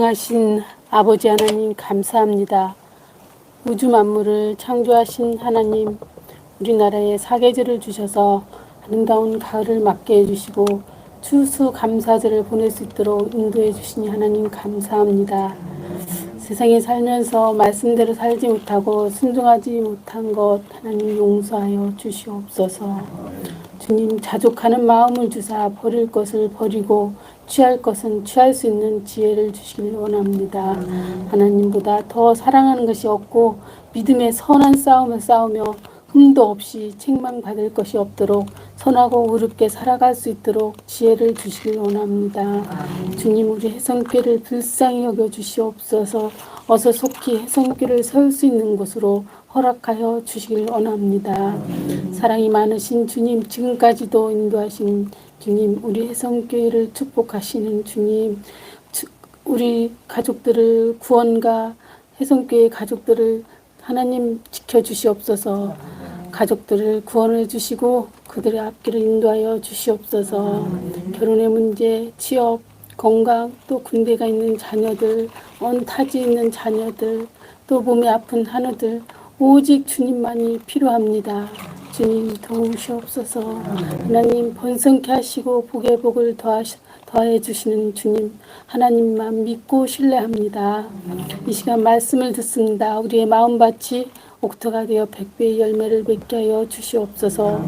전능하신 아버지 하나님 감사합니다. 우주 만물을 창조하신 하나님, 우리나라에 사계절을 주셔서 아름다운 가을을 맞게 해주시고 추수감사절을 보낼 수 있도록 인도해 주시니 하나님 감사합니다. 세상에 살면서 말씀대로 살지 못하고 순종하지 못한 것 하나님 용서하여 주시옵소서. 주님, 자족하는 마음을 주사 버릴 것을 버리고 취할 것은 취할 수 있는 지혜를 주시길 원합니다. 하나님보다 더 사랑하는 것이 없고 믿음의 선한 싸움을 싸우며 흠도 없이 책망받을 것이 없도록 선하고 의롭게 살아갈 수 있도록 지혜를 주시길 원합니다. 주님, 우리 혜성교회를 불쌍히 여겨주시옵소서. 어서 속히 혜성교회를 세울 수 있는 곳으로 허락하여 주시길 원합니다. 사랑이 많으신 주님, 지금까지도 인도하신 주님, 우리 혜성교회를 축복하시는 주님, 우리 가족들을 구원과 혜성교회 가족들을 하나님 지켜주시옵소서. 가족들을 구원해 주시고 그들의 앞길을 인도하여 주시옵소서. 결혼의 문제, 취업, 건강, 또 군대가 있는 자녀들, 언 타지 있는 자녀들, 또 몸이 아픈 한우들, 오직 주님만이 필요합니다. 주님 도우시옵소서. 하나님 번성케 하시고 복에 복을 더해 주시는 주님, 하나님만 믿고 신뢰합니다. 이 시간 말씀을 듣습니다. 우리의 마음밭이 옥토가 되어 100배의 열매를 맺게 하여 주시옵소서.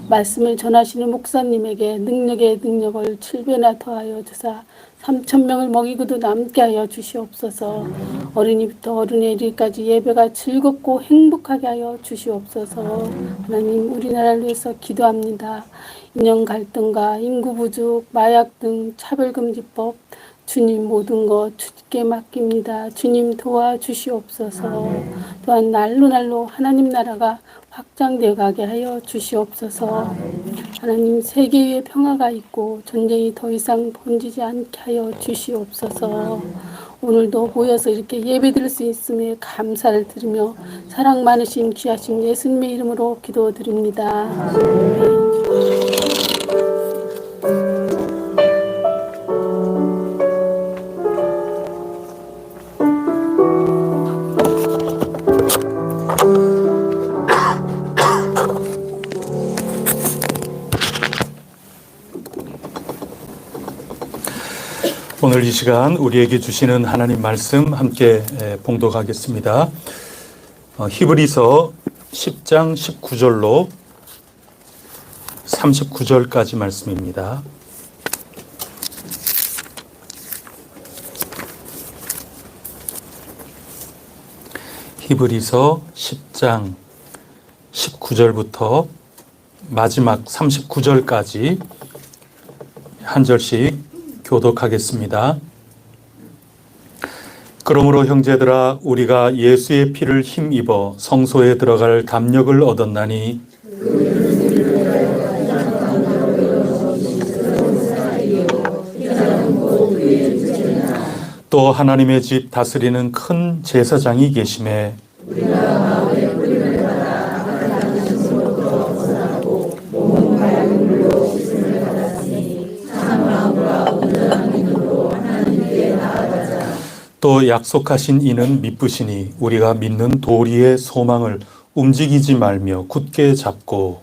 말씀을 전하시는 목사님에게 능력의 능력을 7배나 더하여 주사 3,000명을 먹이고도 남게 하여 주시옵소서. 어린이부터 어른에 이르기까지 예배가 즐겁고 행복하게 하여 주시옵소서. 하나님, 우리나라를 위해서 기도합니다. 인연 갈등과 인구 부족, 마약 등 차별금지법, 주님 모든 것 주께 맡깁니다. 주님 도와주시옵소서. 또한 날로 하나님 나라가 확장되어 가게 하여 주시옵소서. 하나님, 세계에 평화가 있고 전쟁이 더 이상 번지지 않게 하여 주시옵소서. 오늘도 모여서 이렇게 예배드릴 수 있음에 감사를 드리며 사랑 많으신 귀하신 예수님의 이름으로 기도드립니다. 오늘 이 시간 우리에게 주시는 하나님 말씀 함께 봉독하겠습니다. 히브리서 10장 19절로 39절까지 말씀입니다. 히브리서 10장 19절부터 마지막 39절까지 한 절씩 교독하겠습니다. 그러므로 형제들아, 우리가 예수의 피를 힘입어 성소에 들어갈 담력을 얻었나니 또 하나님의 집 다스리는 큰 제사장이 계심에 또 약속하신 이는 미쁘시니 우리가 믿는 도리의 소망을 움직이지 말며 굳게 잡고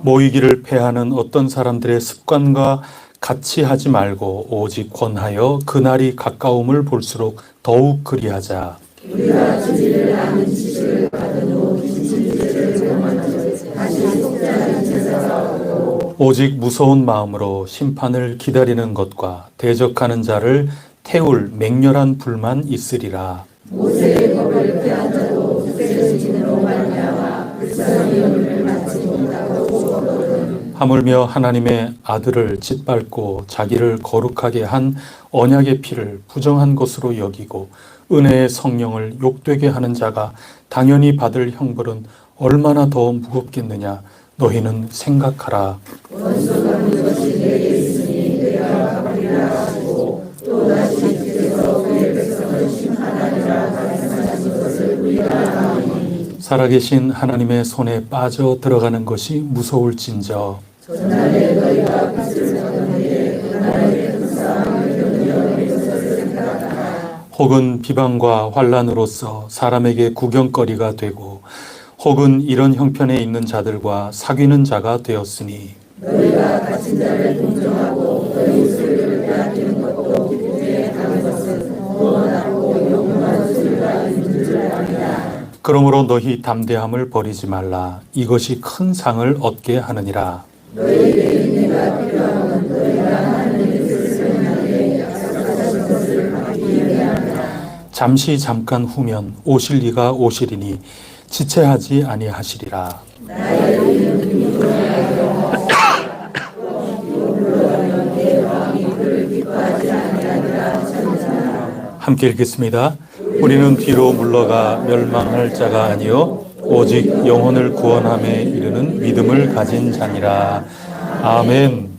모이기를 패하는 어떤 사람들의 습관과 같이 하지 말고 오직 권하여 그날이 가까움을 볼수록 더욱 그리하자. 우리가 진리를 아는 지식을 받은 후 진리를 경험하듯 다시 속죄하는 제사가 없고 오직 무서운 마음으로 심판을 기다리는 것과 대적하는 자를 태울 맹렬한 불만 있으리라. 모세의 법을 폐한 자도 흑색의 진으로 말미암아 불쌍히 열매를 맞지 못하고 얻거든. 하물며 하나님의 아들을 짓밟고 자기를 거룩하게 한 언약의 피를 부정한 것으로 여기고 은혜의 성령을 욕되게 하는 자가 당연히 받을 형벌은 얼마나 더 무겁겠느냐. 너희는 생각하라. 원수받는 것이 내게 있으니 내가 갚으리라 하시고 또 다시 주께서 그의 백성을 심판하리라 말씀하신 것을 우리가 아노니 살아계신 하나님의 손에 빠져 들어가는 것이 무서울진저. 전날에 너희가 빛을 찾던 때에 그날에 혹은 비방과 환란으로서 사람에게 구경거리가 되고 혹은 이런 형편에 있는 자들과 사귀는 자가 되었으니 너희가 갇힌 자를 동정하고 너희 소유를 빼앗기는 것도 기쁨에 당한 것은 구원하고 영원한 소유가 있는 줄 압니다. 그러므로 너희 담대함을 버리지 말라. 이것이 큰 상을 얻게 하느니라. 너희에게 인내가 필요하면 너희가 하나님의 뜻을 행하게 약속하신 것을 받기 위하여 합니다. 잠시 잠깐 후면 오실 이가 오시리니 지체하지 아니하시리라. 나의 이름이 구원하여 물러가면 내 왕이 그를 기뻐하지 아니하리라. 천지나 함께 읽겠습니다. 우리는 뒤로 물러가 멸망할 자가 아니요 오직 영혼을 구원함에 이르는 믿음을 가진 자니라. 아멘.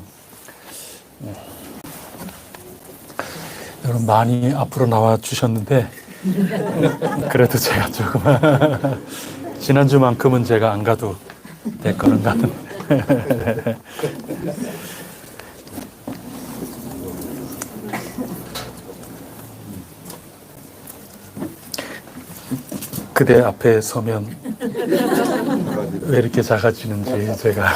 여러분 많이 앞으로 나와 주셨는데 그래도 제가 조금 지난주만큼은 제가 안 가도 될 거는 가는. 그대 앞에 서면 왜 이렇게 작아지는지 제가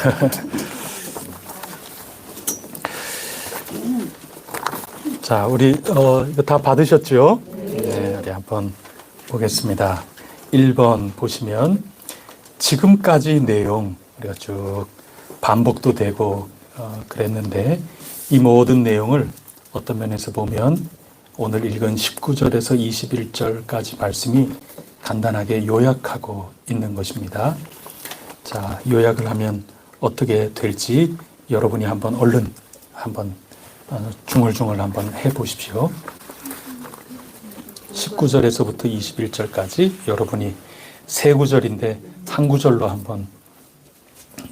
자, 우리 이거 다 받으셨죠? 네, 우리 한번 보겠습니다. 1번 보시면 지금까지 내용 우리가 쭉 반복도 되고 그랬는데 이 모든 내용을 어떤 면에서 보면 오늘 읽은 19절에서 21절까지 말씀이 간단하게 요약하고 있는 것입니다. 자, 요약을 하면 어떻게 될지 여러분이 한번 얼른 한번 중얼중얼 한번 해보십시오. 19절에서부터 21절까지 여러분이 세 구절인데 한 구절로 한번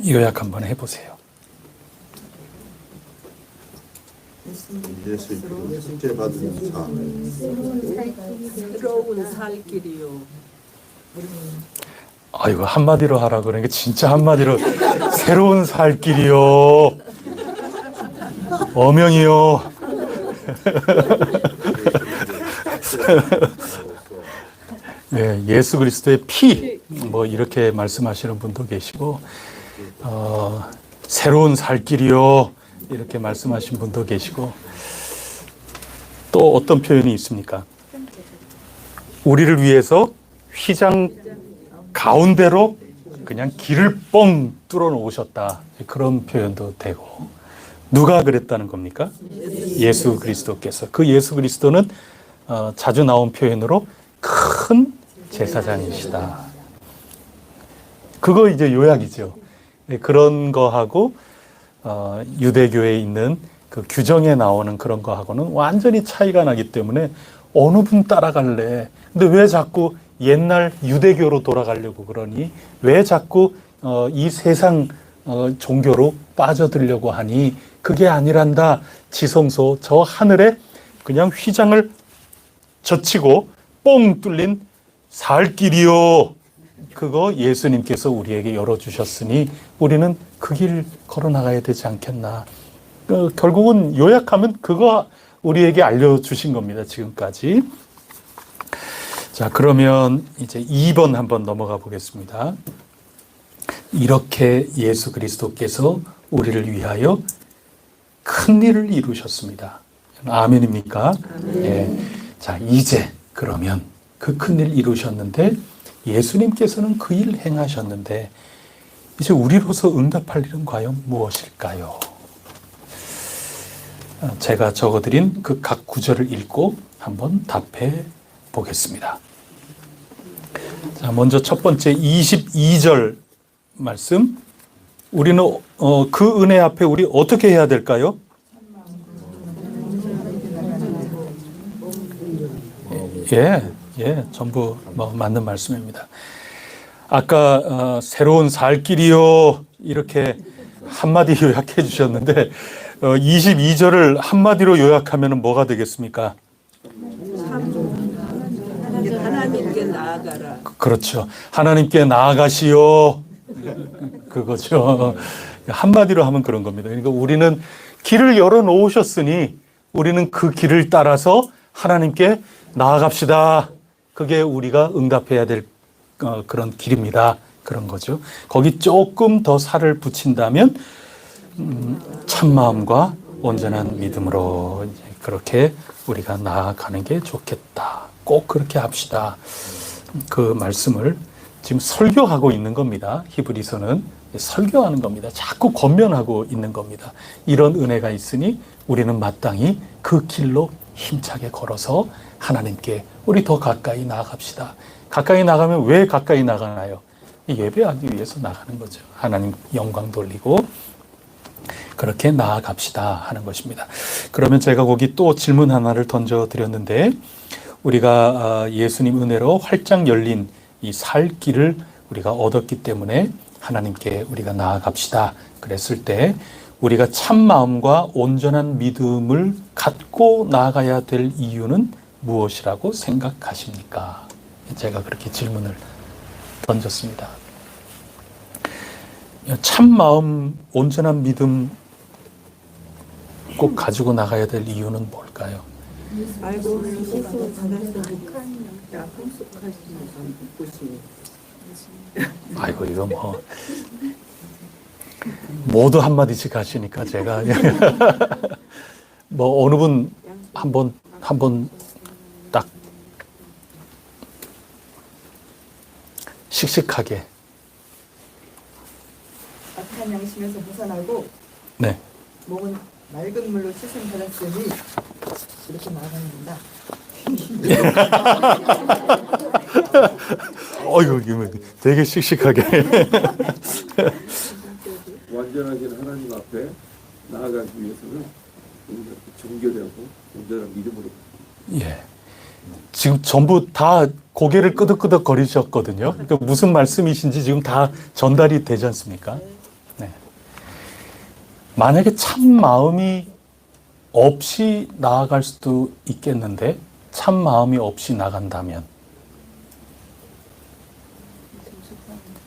요약 한번 해보세요. 예수 이름으로 숙제받은 자. 새로운 살 길이요. 아이고 한마디로 하라 그러니까 진짜 한마디로 새로운 살 길이요. 어명이요. 네, 예수 그리스도의 피, 뭐 이렇게 말씀하시는 분도 계시고, 새로운 살 길이요 이렇게 말씀하신 분도 계시고, 또 어떤 표현이 있습니까? 우리를 위해서 휘장 가운데로 그냥 길을 뻥 뚫어 놓으셨다, 그런 표현도 되고. 누가 그랬다는 겁니까? 예수 그리스도께서. 그 예수 그리스도는 자주 나온 표현으로 큰 제사장이시다. 그거 이제 요약이죠. 그런 거하고 유대교에 있는 그 규정에 나오는 그런 거하고는 완전히 차이가 나기 때문에 어느 분 따라갈래? 근데 왜 자꾸 옛날 유대교로 돌아가려고 그러니? 왜 자꾸 이 세상 종교로 빠져들려고 하니? 그게 아니란다. 지성소 저 하늘에 그냥 휘장을 젖히고 뻥 뚫린 살 길이요. 그거 예수님께서 우리에게 열어주셨으니 우리는 그 길 걸어나가야 되지 않겠나. 결국은 요약하면 그거 우리에게 알려주신 겁니다. 지금까지. 자, 그러면 이제 2번 한번 넘어가 보겠습니다. 이렇게 예수 그리스도께서 우리를 위하여 큰 일을 이루셨습니다. 아멘입니까? 예. 자, 이제 그러면 그 큰 일 이루셨는데 예수님께서는 그 일 행하셨는데 이제 우리로서 응답할 일은 과연 무엇일까요? 제가 적어드린 그 각 구절을 읽고 한번 답해 보겠습니다. 자, 먼저 첫 번째 22절 말씀. 우리는 그 은혜 앞에 우리 어떻게 해야 될까요? 전부 맞는 말씀입니다. 아까 새로운 살 길이요 이렇게 한마디 요약해 주셨는데 22절을 한마디로 요약하면 뭐가 되겠습니까? 하나님께 나아가라. 그렇죠. 하나님께 나아가시오. 그거죠. 한마디로 하면 그런 겁니다. 그러니까 우리는 길을 열어 놓으셨으니 우리는 그 길을 따라서 하나님께 나아갑시다. 그게 우리가 응답해야 될 그런 길입니다. 그런 거죠. 거기 조금 더 살을 붙인다면 참마음과 온전한 믿음으로 이제 그렇게 우리가 나아가는 게 좋겠다. 꼭 그렇게 합시다. 그 말씀을 지금 설교하고 있는 겁니다. 히브리서는 설교하는 겁니다. 자꾸 권면하고 있는 겁니다. 이런 은혜가 있으니 우리는 마땅히 그 길로 힘차게 걸어서 하나님께 우리 더 가까이 나아갑시다. 가까이 나가면 왜 가까이 나가나요? 예배하기 위해서 나가는 거죠. 하나님 영광 돌리고 그렇게 나아갑시다 하는 것입니다. 그러면 제가 거기 또 질문 하나를 던져드렸는데 우리가 예수님 은혜로 활짝 열린 이 살 길을 우리가 얻었기 때문에 하나님께 우리가 나아갑시다 그랬을 때 우리가 참 마음과 온전한 믿음을 갖고 나아가야 될 이유는 무엇이라고 생각하십니까? 제가 그렇게 질문을 던졌습니다. 참 마음, 온전한 믿음 꼭 가지고 나가야 될 이유는 뭘까요? 알고 스스로 풍속하시는 분이 아이고 이거 뭐 모두 한마디씩 하시니까 제가 뭐 어느 분 한번 딱 씩씩하게 악한 양심에서 벗어나고 네. 목은 맑은 물로 씻은 받았으니 이렇게 나아갑니다. 어이구 이거 되게 씩씩하게 완전하신 하나님 앞에 나아가기 위해서는 우리가 정결하고 온전한 믿음으로 예. 지금 전부 다 고개를 끄덕끄덕 거리셨거든요. 그러니까 무슨 말씀이신지 지금 다 전달이 되지 않습니까? 네. 만약에 참 마음이 없이 나아갈 수도 있겠는데 참 마음이 없이 나간다면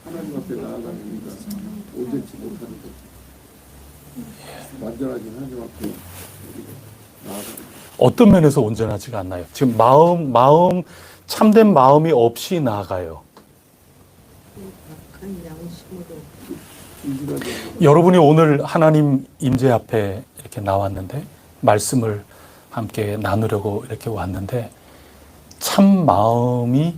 하나님 앞에 나아가는 우리가 온전치 못하는 것. 완전하신 하나님 앞에 우리가 나아가는 어떤 면에서 온전하지가 않나요? 지금 마음 참된 마음이 없이 나아가요. 악한 양심으로 진실하지 않은 여러분이 오늘 하나님 임재 앞에 이렇게 나왔는데 말씀을 함께 나누려고 이렇게 왔는데 참 마음이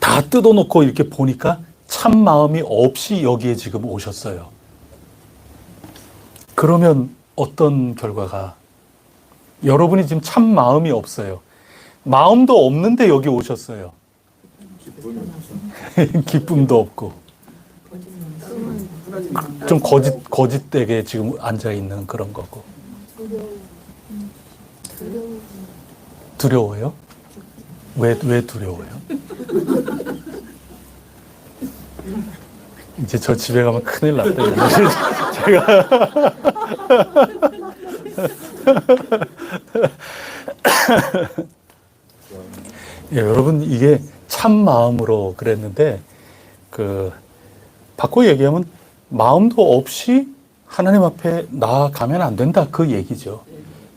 다 뜯어놓고 이렇게 보니까 참 마음이 없이 여기에 지금 오셨어요. 그러면 어떤 결과가 여러분이 지금 참 마음이 없어요. 마음도 없는데 여기 오셨어요. 기쁨도 없고 좀 거짓되게 지금 앉아 있는 그런 거고. 두려워요? 왜 두려워요? 이제 저 집에 가면 큰일 났다. 제가 예, 여러분 이게 참 마음으로 그랬는데 바꿔 얘기하면 마음도 없이 하나님 앞에 나아가면 안 된다 그 얘기죠.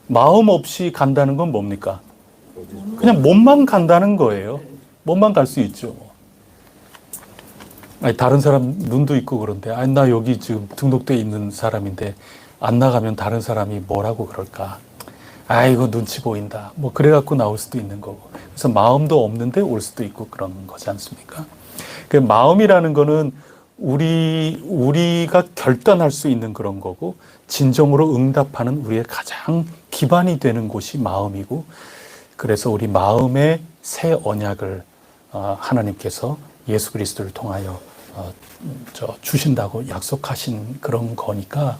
마음 없이 간다는 건 뭡니까? 그냥 몸만 간다는 거예요. 몸만 갈 수 있죠. 아니, 다른 사람 눈도 있고 그런데 아니 나 여기 지금 등록돼 있는 사람인데 안 나가면 다른 사람이 뭐라고 그럴까? 아이고 눈치 보인다. 뭐 그래갖고 나올 수도 있는 거고. 그래서 마음도 없는데 올 수도 있고 그런 거지 않습니까? 그 마음이라는 거는 우리가 결단할 수 있는 그런 거고 진정으로 응답하는 우리의 가장 기반이 되는 곳이 마음이고 그래서 우리 마음의 새 언약을 하나님께서 예수 그리스도를 통하여 주신다고 약속하신 그런 거니까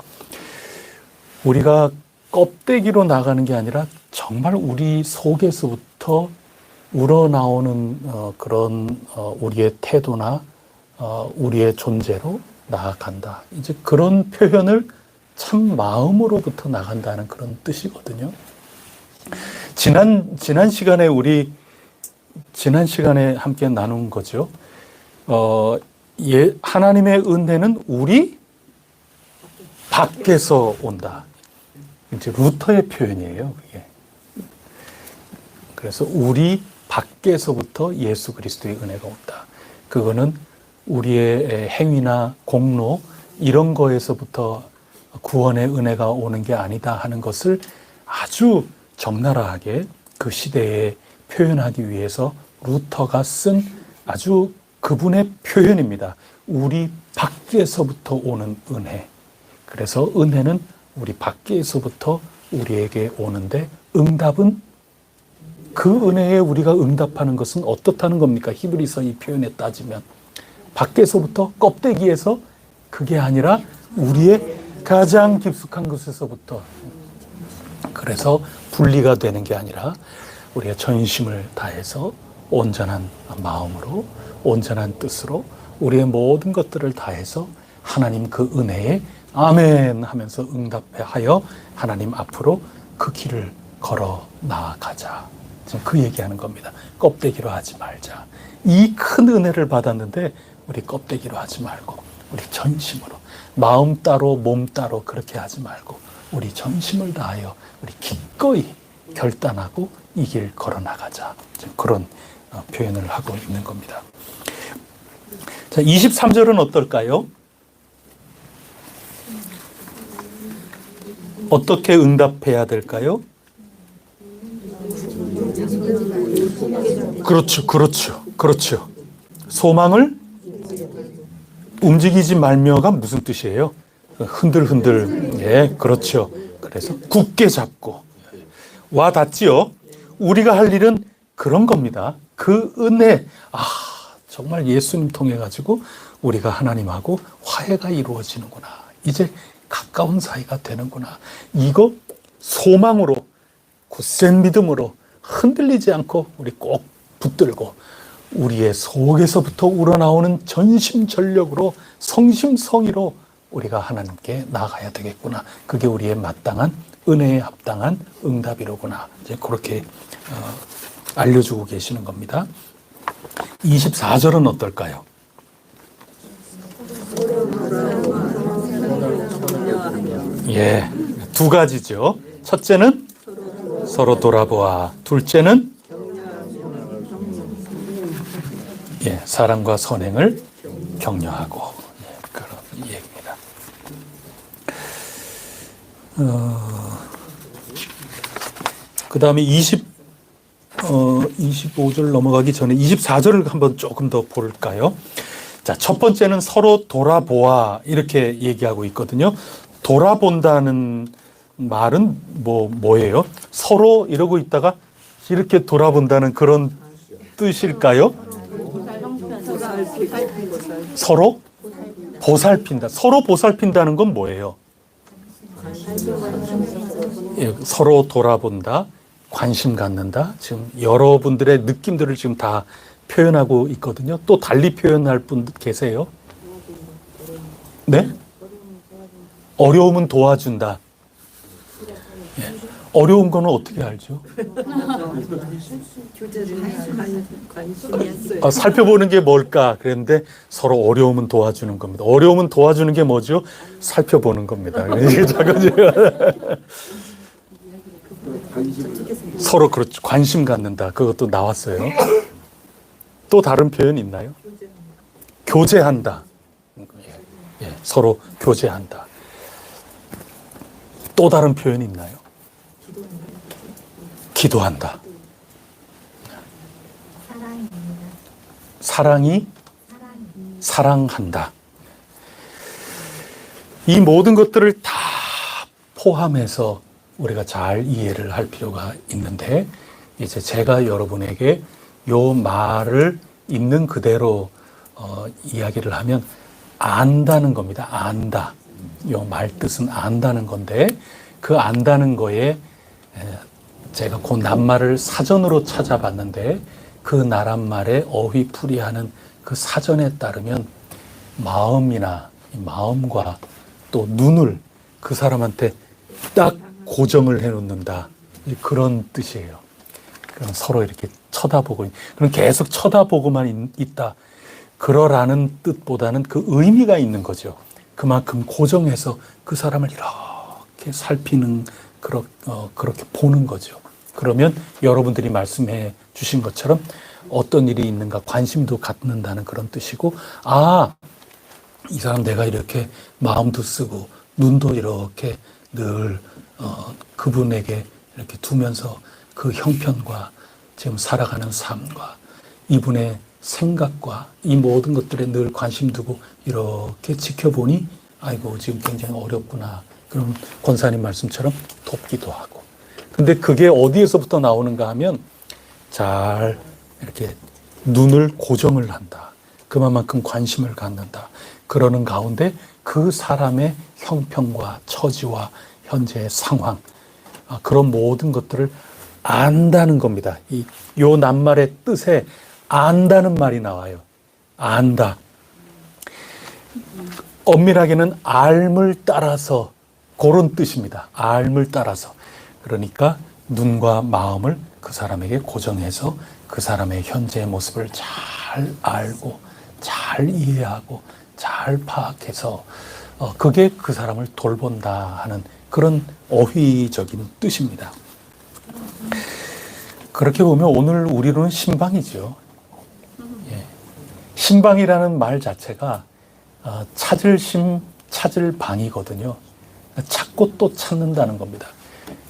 우리가 껍데기로 나가는 게 아니라 정말 우리 속에서부터 우러나오는 그런 우리의 태도나 우리의 존재로 나아간다. 이제 그런 표현을 참 마음으로부터 나간다는 그런 뜻이거든요. 지난 시간에 함께 나눈 거죠. 하나님의 은혜는 우리 밖에서 온다. 이제 루터의 표현이에요. 그게. 그래서 우리 밖에서부터 예수 그리스도의 은혜가 온다. 그거는 우리의 행위나 공로 이런 거에서부터 구원의 은혜가 오는 게 아니다 하는 것을 아주 적나라하게 그 시대에 표현하기 위해서 루터가 쓴 아주 그분의 표현입니다. 우리 밖에서부터 오는 은혜. 그래서 은혜는 우리 밖에서부터 우리에게 오는데 응답은 그 은혜에 우리가 응답하는 것은 어떻다는 겁니까? 히브리서 이 표현에 따지면 밖에서부터 껍데기에서 그게 아니라 우리의 가장 깊숙한 곳에서부터 그래서 분리가 되는 게 아니라 우리가 전심을 다해서 온전한 마음으로 온전한 뜻으로 우리의 모든 것들을 다해서 하나님 그 은혜에 아멘 하면서 응답하여 하나님 앞으로 그 길을 걸어 나아가자. 지금 그 얘기하는 겁니다. 껍데기로 하지 말자. 이 큰 은혜를 받았는데 우리 껍데기로 하지 말고 우리 전심으로 마음 따로 몸 따로 그렇게 하지 말고 우리 전심을 다하여 우리 기꺼이 결단하고 이 길 걸어 나가자. 지금 그런 표현을 하고 있는 겁니다. 자, 23절은 어떨까요? 어떻게 응답해야 될까요? 그렇죠. 소망을 움직이지 말며가 무슨 뜻이에요? 흔들흔들. 예, 그렇죠. 그래서 굳게 잡고 와 닿지요. 우리가 할 일은 그런 겁니다. 그 은혜, 정말 예수님 통해 가지고 우리가 하나님하고 화해가 이루어지는구나. 이제 가까운 사이가 되는구나. 이거 소망으로 굳센 믿음으로 흔들리지 않고 우리 꼭 붙들고 우리의 속에서부터 우러나오는 전심전력으로 성심성의로 우리가 하나님께 나아가야 되겠구나. 그게 우리의 마땅한 은혜에 합당한 응답이로구나. 이제 그렇게 알려주고 계시는 겁니다. 24절은 어떨까요? 예, 두 가지죠. 첫째는 서로 돌아보아. 둘째는 사랑과 선행을 격려하고. 그런 얘기입니다. 그 다음에 25절 넘어가기 전에 24절을 한번 조금 더 볼까요? 자, 첫 번째는 서로 돌아보아 이렇게 얘기하고 있거든요. 돌아본다는 말은 뭐예요? 서로 이러고 있다가 이렇게 돌아본다는 그런 뜻일까요? 서로 보살핀다. 서로 보살핀다는 건 뭐예요? 서로 돌아본다, 관심 갖는다. 지금 여러분들의 느낌들을 지금 다 표현하고 있거든요. 또 달리 표현할 분 계세요? 네? 어려움은 도와준다. 어려운 거는 어떻게 알죠? 살펴보는 게 뭘까? 그랬는데 서로 어려움은 도와주는 겁니다. 어려움은 도와주는 게 뭐죠? 살펴보는 겁니다. 서로 그렇죠. 관심 갖는다. 그것도 나왔어요. 또 다른 표현 있나요? 교제한다. 서로 교제한다. 또 다른 표현 있나요? 기도한다. 사랑이 사랑한다. 이 모든 것들을 다 포함해서 우리가 잘 이해를 할 필요가 있는데, 이제 제가 여러분에게 요 말을 있는 그대로 이야기를 하면 안다는 겁니다. 안다. 요 말 뜻은 안다는 건데, 그 안다는 거에 제가 그 낱말을 사전으로 찾아봤는데, 그 나란말의 어휘풀이하는 그 사전에 따르면 마음이나 마음과 또 눈을 그 사람한테 딱 고정을 해놓는다. 그런 뜻이에요. 그럼 서로 이렇게 쳐다보고, 그럼 계속 쳐다보고만 있다. 그러라는 뜻보다는 그 의미가 있는 거죠. 그만큼 고정해서 그 사람을 이렇게 살피는, 그렇게 보는 거죠. 그러면 여러분들이 말씀해 주신 것처럼 어떤 일이 있는가 관심도 갖는다는 그런 뜻이고, 아, 이 사람 내가 이렇게 마음도 쓰고 눈도 이렇게 늘 그분에게 이렇게 두면서 그 형편과 지금 살아가는 삶과 이분의 생각과 이 모든 것들에 늘 관심 두고 이렇게 지켜보니 아이고 지금 굉장히 어렵구나. 그럼 권사님 말씀처럼 돕기도 하고. 근데 그게 어디에서부터 나오는가 하면 잘 이렇게 눈을 고정을 한다. 그만큼 관심을 갖는다. 그러는 가운데 그 사람의 형편과 처지와 현재의 상황, 그런 모든 것들을 안다는 겁니다. 요 낱말의 뜻에 안다는 말이 나와요. 안다. 엄밀하게는 알물 따라서 그런 뜻입니다. 알물 따라서. 그러니까 눈과 마음을 그 사람에게 고정해서 그 사람의 현재의 모습을 잘 알고 잘 이해하고 잘 파악해서 그게 그 사람을 돌본다 하는 그런 어휘적인 뜻입니다. 그렇게 보면 오늘 우리로는 신방이죠. 예. 신방이라는 말 자체가 찾을 심, 찾을 방이거든요. 찾고 또 찾는다는 겁니다.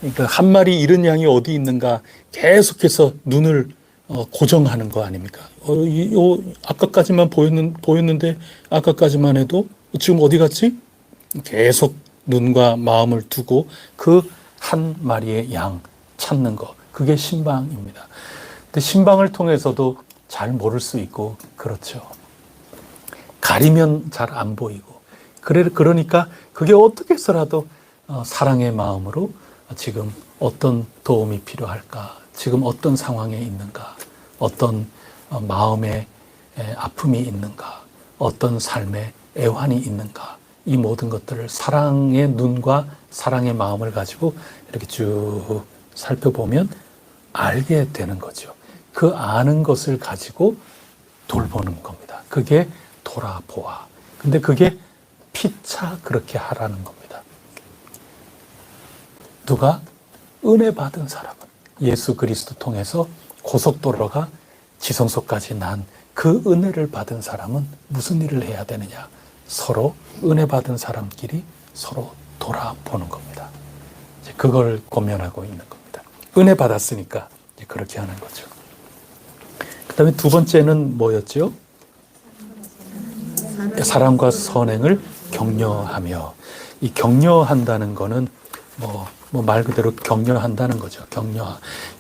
그러니까 한 마리 잃은 양이 어디 있는가 계속해서 눈을 고정하는 거 아닙니까? 아까까지만 보였는데 아까까지만 해도 지금 어디 갔지? 계속 눈과 마음을 두고 그 한 마리의 양 찾는 거. 그게 신방입니다. 근데 신방을 통해서도 잘 모를 수 있고 그렇죠. 가리면 잘 안 보이고. 그러니까 그게 어떻게 해서라도 사랑의 마음으로 지금 어떤 도움이 필요할까? 지금 어떤 상황에 있는가? 어떤 마음의 아픔이 있는가? 어떤 삶의 애환이 있는가? 이 모든 것들을 사랑의 눈과 사랑의 마음을 가지고 이렇게 쭉 살펴보면 알게 되는 거죠. 그 아는 것을 가지고 돌보는 겁니다. 그게 돌아보아. 근데 그게 피차 그렇게 하라는 겁니다. 누가? 은혜 받은 사람은 예수 그리스도 통해서 고속도로가 지성소까지 난 그 은혜를 받은 사람은 무슨 일을 해야 되느냐? 서로 은혜 받은 사람끼리 서로 돌아보는 겁니다. 이제 그걸 고면하고 있는 겁니다. 은혜 받았으니까 이제 그렇게 하는 거죠. 그 다음에 두 번째는 뭐였죠? 사랑과 선행을 격려하며. 이 격려한다는 거는 말 그대로 격려한다는 거죠.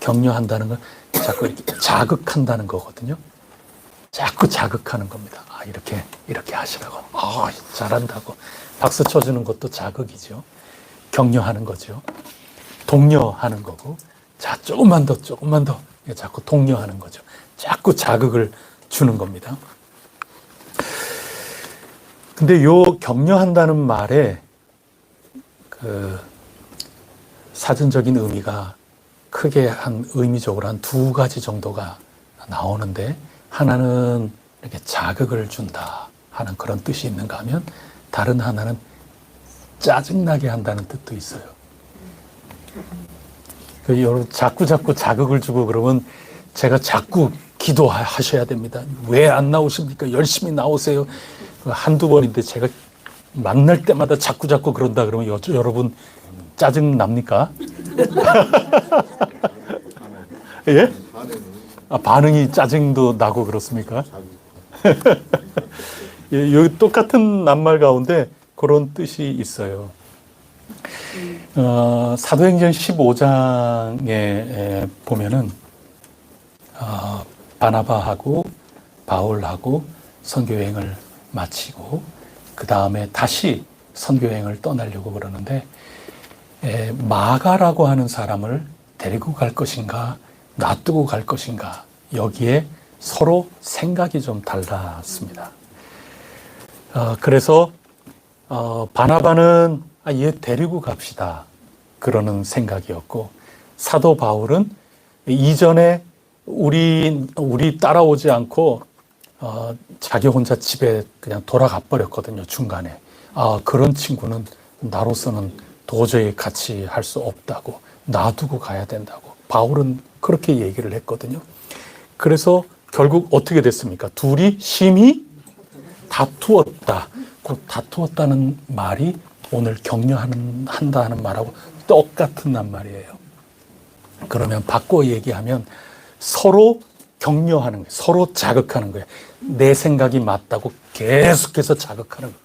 격려한다는 건 자꾸 이렇게 자극한다는 거거든요. 자꾸 자극하는 겁니다. 이렇게 하시라고. 잘한다고. 박수 쳐주는 것도 자극이죠. 격려하는 거죠. 독려하는 거고. 자, 조금만 더. 자꾸 독려하는 거죠. 자꾸 자극을 주는 겁니다. 근데 요 격려한다는 말에 그 사전적인 의미가 크게 의미적으로 한 두 가지 정도가 나오는데, 하나는 이렇게 자극을 준다 하는 그런 뜻이 있는가 하면, 다른 하나는 짜증나게 한다는 뜻도 있어요. 여러분 자꾸 자극을 주고 그러면 제가 자꾸 기도하셔야 됩니다. 왜 안 나오십니까? 열심히 나오세요. 한두 번인데 제가 만날 때마다 자꾸 그런다 그러면 여러분 짜증 납니까? 예? 반응이 짜증도 나고 그렇습니까? 예, 여기 똑같은 낱말 가운데 그런 뜻이 있어요. 사도행전 15장에 보면은 바나바하고 바울하고 선교여행을 마치고 그 다음에 다시 선교여행을 떠나려고 그러는데, 마가라고 하는 사람을 데리고 갈 것인가 놔두고 갈 것인가, 여기에 서로 생각이 좀 달랐습니다. 그래서 바나바는 얘 데리고 갑시다 그러는 생각이었고, 사도 바울은 이전에 우리 따라오지 않고 자기 혼자 집에 그냥 돌아가 버렸거든요. 중간에. 그런 친구는 나로서는 도저히 같이 할 수 없다고, 놔두고 가야 된다고 바울은 그렇게 얘기를 했거든요. 그래서 결국 어떻게 됐습니까? 둘이 심히 다투었다. 그 다투었다는 말이 오늘 격려한다는 말하고 똑같은 말이에요. 그러면 바꿔 얘기하면 서로 격려하는 거예요. 서로 자극하는 거예요. 내 생각이 맞다고 계속해서 자극하는 거예요.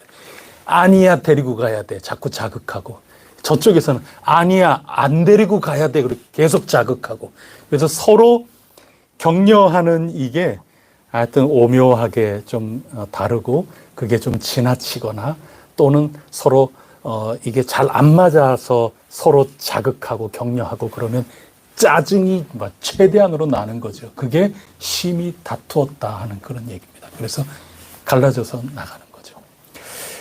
아니야, 데리고 가야 돼. 자꾸 자극하고. 저쪽에서는 아니야, 안 데리고 가야 돼. 그렇게 계속 자극하고. 그래서 서로 격려하는 이게 하여튼 오묘하게 좀 다르고 그게 좀 지나치거나 또는 서로 이게 잘 안 맞아서 서로 자극하고 격려하고 그러면 짜증이 막 최대한으로 나는 거죠. 그게 심히 다투었다 하는 그런 얘기입니다. 그래서 갈라져서 나가는 거죠.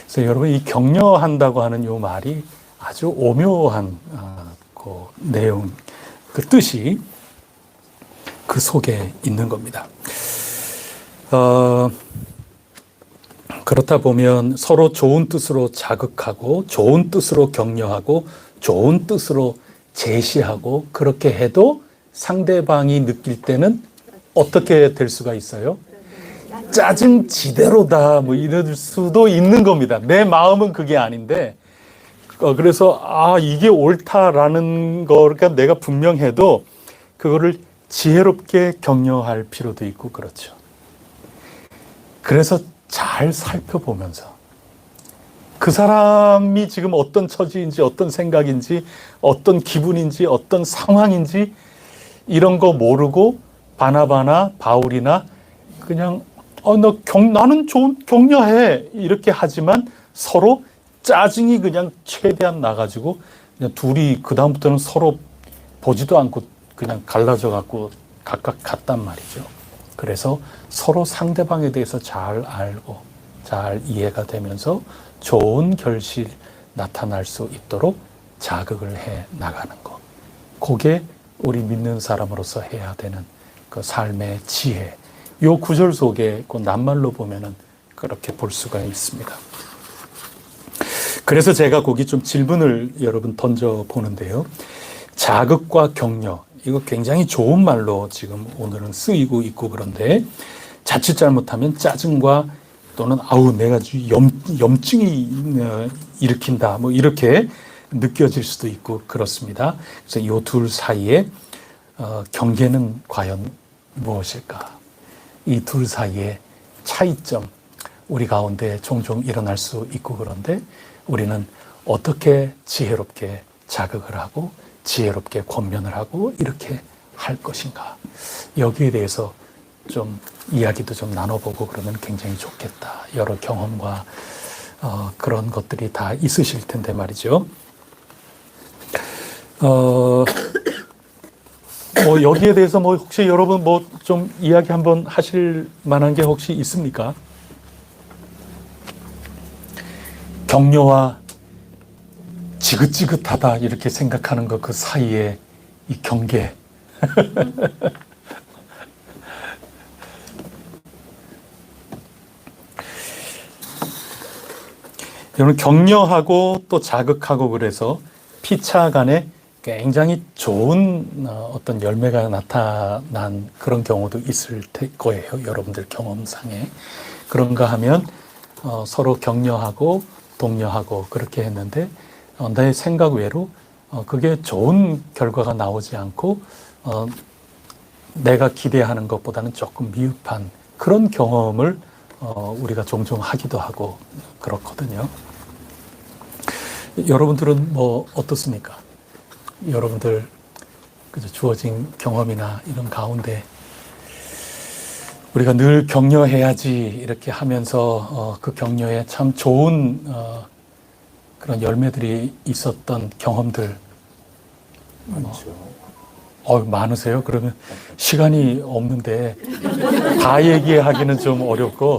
그래서 여러분 이 격려한다고 하는 이 말이 아주 오묘한 그 내용, 그 뜻이 그 속에 있는 겁니다. 그렇다 보면 서로 좋은 뜻으로 자극하고 좋은 뜻으로 격려하고 좋은 뜻으로 제시하고 그렇게 해도 상대방이 느낄 때는 어떻게 될 수가 있어요? 짜증 지대로다 뭐 이럴 수도 있는 겁니다. 내 마음은 그게 아닌데 그래서 이게 옳다라는 거가 내가 분명해도 그거를 지혜롭게 격려할 필요도 있고 그렇죠. 그래서 잘 살펴보면서 그 사람이 지금 어떤 처지인지 어떤 생각인지 어떤 기분인지 어떤 상황인지 이런 거 모르고 바나바나 바울이나 그냥 나는 좀 격려해 이렇게 하지만 서로 짜증이 그냥 최대한 나가지고 그냥 둘이 그 다음부터는 서로 보지도 않고 그냥 갈라져 갖고 각각 갔단 말이죠. 그래서 서로 상대방에 대해서 잘 알고 잘 이해가 되면서 좋은 결실 나타날 수 있도록 자극을 해 나가는 것. 그게 우리 믿는 사람으로서 해야 되는 그 삶의 지혜. 요 구절 속에 그 낱말로 보면은 그렇게 볼 수가 있습니다. 그래서 제가 거기 좀 질문을 여러분 던져 보는데요. 자극과 격려. 이거 굉장히 좋은 말로 지금 오늘은 쓰이고 있고 그런데 자칫 잘못하면 짜증과 또는 내가 염증이 일으킨다 뭐 이렇게 느껴질 수도 있고 그렇습니다. 그래서 이 둘 사이에 경계는 과연 무엇일까? 이 둘 사이의 차이점 우리 가운데 종종 일어날 수 있고 그런데 우리는 어떻게 지혜롭게 자극을 하고 지혜롭게 권면을 하고 이렇게 할 것인가? 여기에 대해서 좀 이야기도 좀 나눠보고 그러면 굉장히 좋겠다. 여러 경험과 그런 것들이 다 있으실 텐데 말이죠. 여기에 대해서 혹시 여러분 좀 이야기 한번 하실 만한 게 혹시 있습니까? 격려와 지긋지긋하다 이렇게 생각하는 것 그 사이에 이 경계. 여러분 격려하고 또 자극하고 그래서 피차 간에 굉장히 좋은 어떤 열매가 나타난 그런 경우도 있을 거예요. 여러분들 경험상에. 그런가 하면 서로 격려하고 독려하고 그렇게 했는데 내 생각 외로 그게 좋은 결과가 나오지 않고 내가 기대하는 것보다는 조금 미흡한 그런 경험을 우리가 종종 하기도 하고 그렇거든요. 여러분들은 어떻습니까? 여러분들 주어진 경험이나 이런 가운데 우리가 늘 격려해야지 이렇게 하면서 그 격려에 참 좋은 그런 열매들이 있었던 경험들 많죠. 많으세요? 그러면 시간이 없는데 다 얘기하기는 좀 어렵고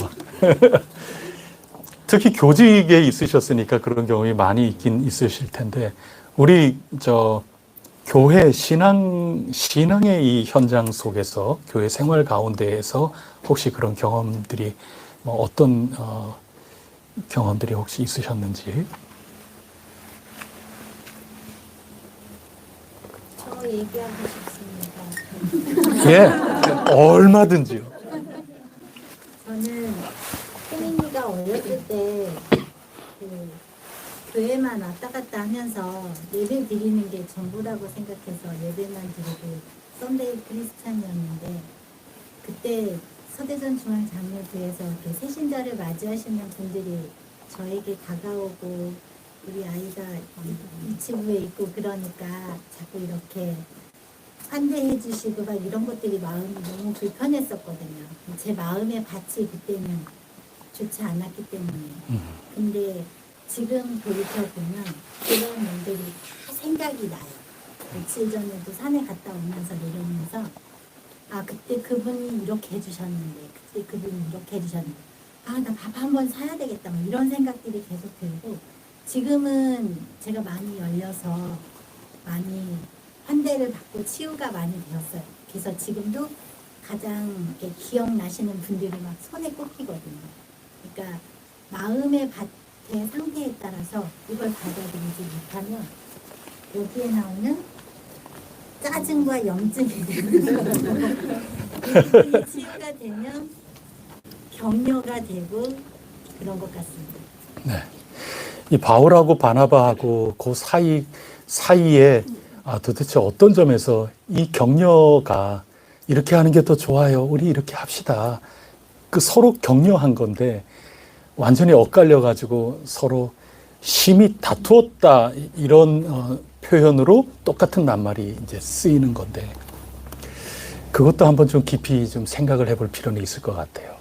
특히 교직에 있으셨으니까 그런 경험이 많이 있긴 있으실 텐데 우리 교회 신앙의 이 현장 속에서 교회 생활 가운데에서 혹시 그런 경험들이 어떤 경험들이 혹시 있으셨는지. 저 얘기하고 싶습니다. 예, 얼마든지요. 저는 혜민이가 어렸을 때 그 교회만 왔다 갔다 하면서 예배 드리는 게 전부라고 생각해서 예배만 드리고 썬데이 크리스찬이었는데 그때 서대전 중앙장로교회에서 이렇게 새신자를 맞이하시는 분들이 저에게 다가오고 우리 아이가 유치부에 있고 그러니까 자꾸 이렇게 환대해 주시고 막 이런 것들이 마음이 너무 불편했었거든요. 제 마음의 밭이 그때는 좋지 않았기 때문에. 근데 지금 돌이켜보면 그런 일들이 다 생각이 나요. 며칠 전에도 산에 갔다 오면서 내려오면서 아 그때 그분이 이렇게 해주셨는데 그때 그분이 이렇게 해주셨는데 아 나 밥 한 번 사야 되겠다 뭐 이런 생각들이 계속 들고 지금은 제가 많이 열려서 많이 환대를 받고 치유가 많이 되었어요. 그래서 지금도 가장 이렇게 기억나시는 분들이 막 손에 꼽히거든요. 그러니까 마음의 밭의 상태에 따라서 이걸 받아들이지 못하면 여기에 나오는 짜증과 염증이 되는 거예요. 이 치유가 되면 격려가 되고 그런 것 같습니다. 네. 이 바울하고 바나바하고 그 사이에 도대체 어떤 점에서 이 격려가 이렇게 하는 게 더 좋아요. 우리 이렇게 합시다. 그 서로 격려한 건데 완전히 엇갈려 가지고 서로 심히 다투었다 이런 표현으로 똑같은 낱말이 이제 쓰이는 건데 그것도 한번 좀 깊이 좀 생각을 해볼 필요는 있을 것 같아요.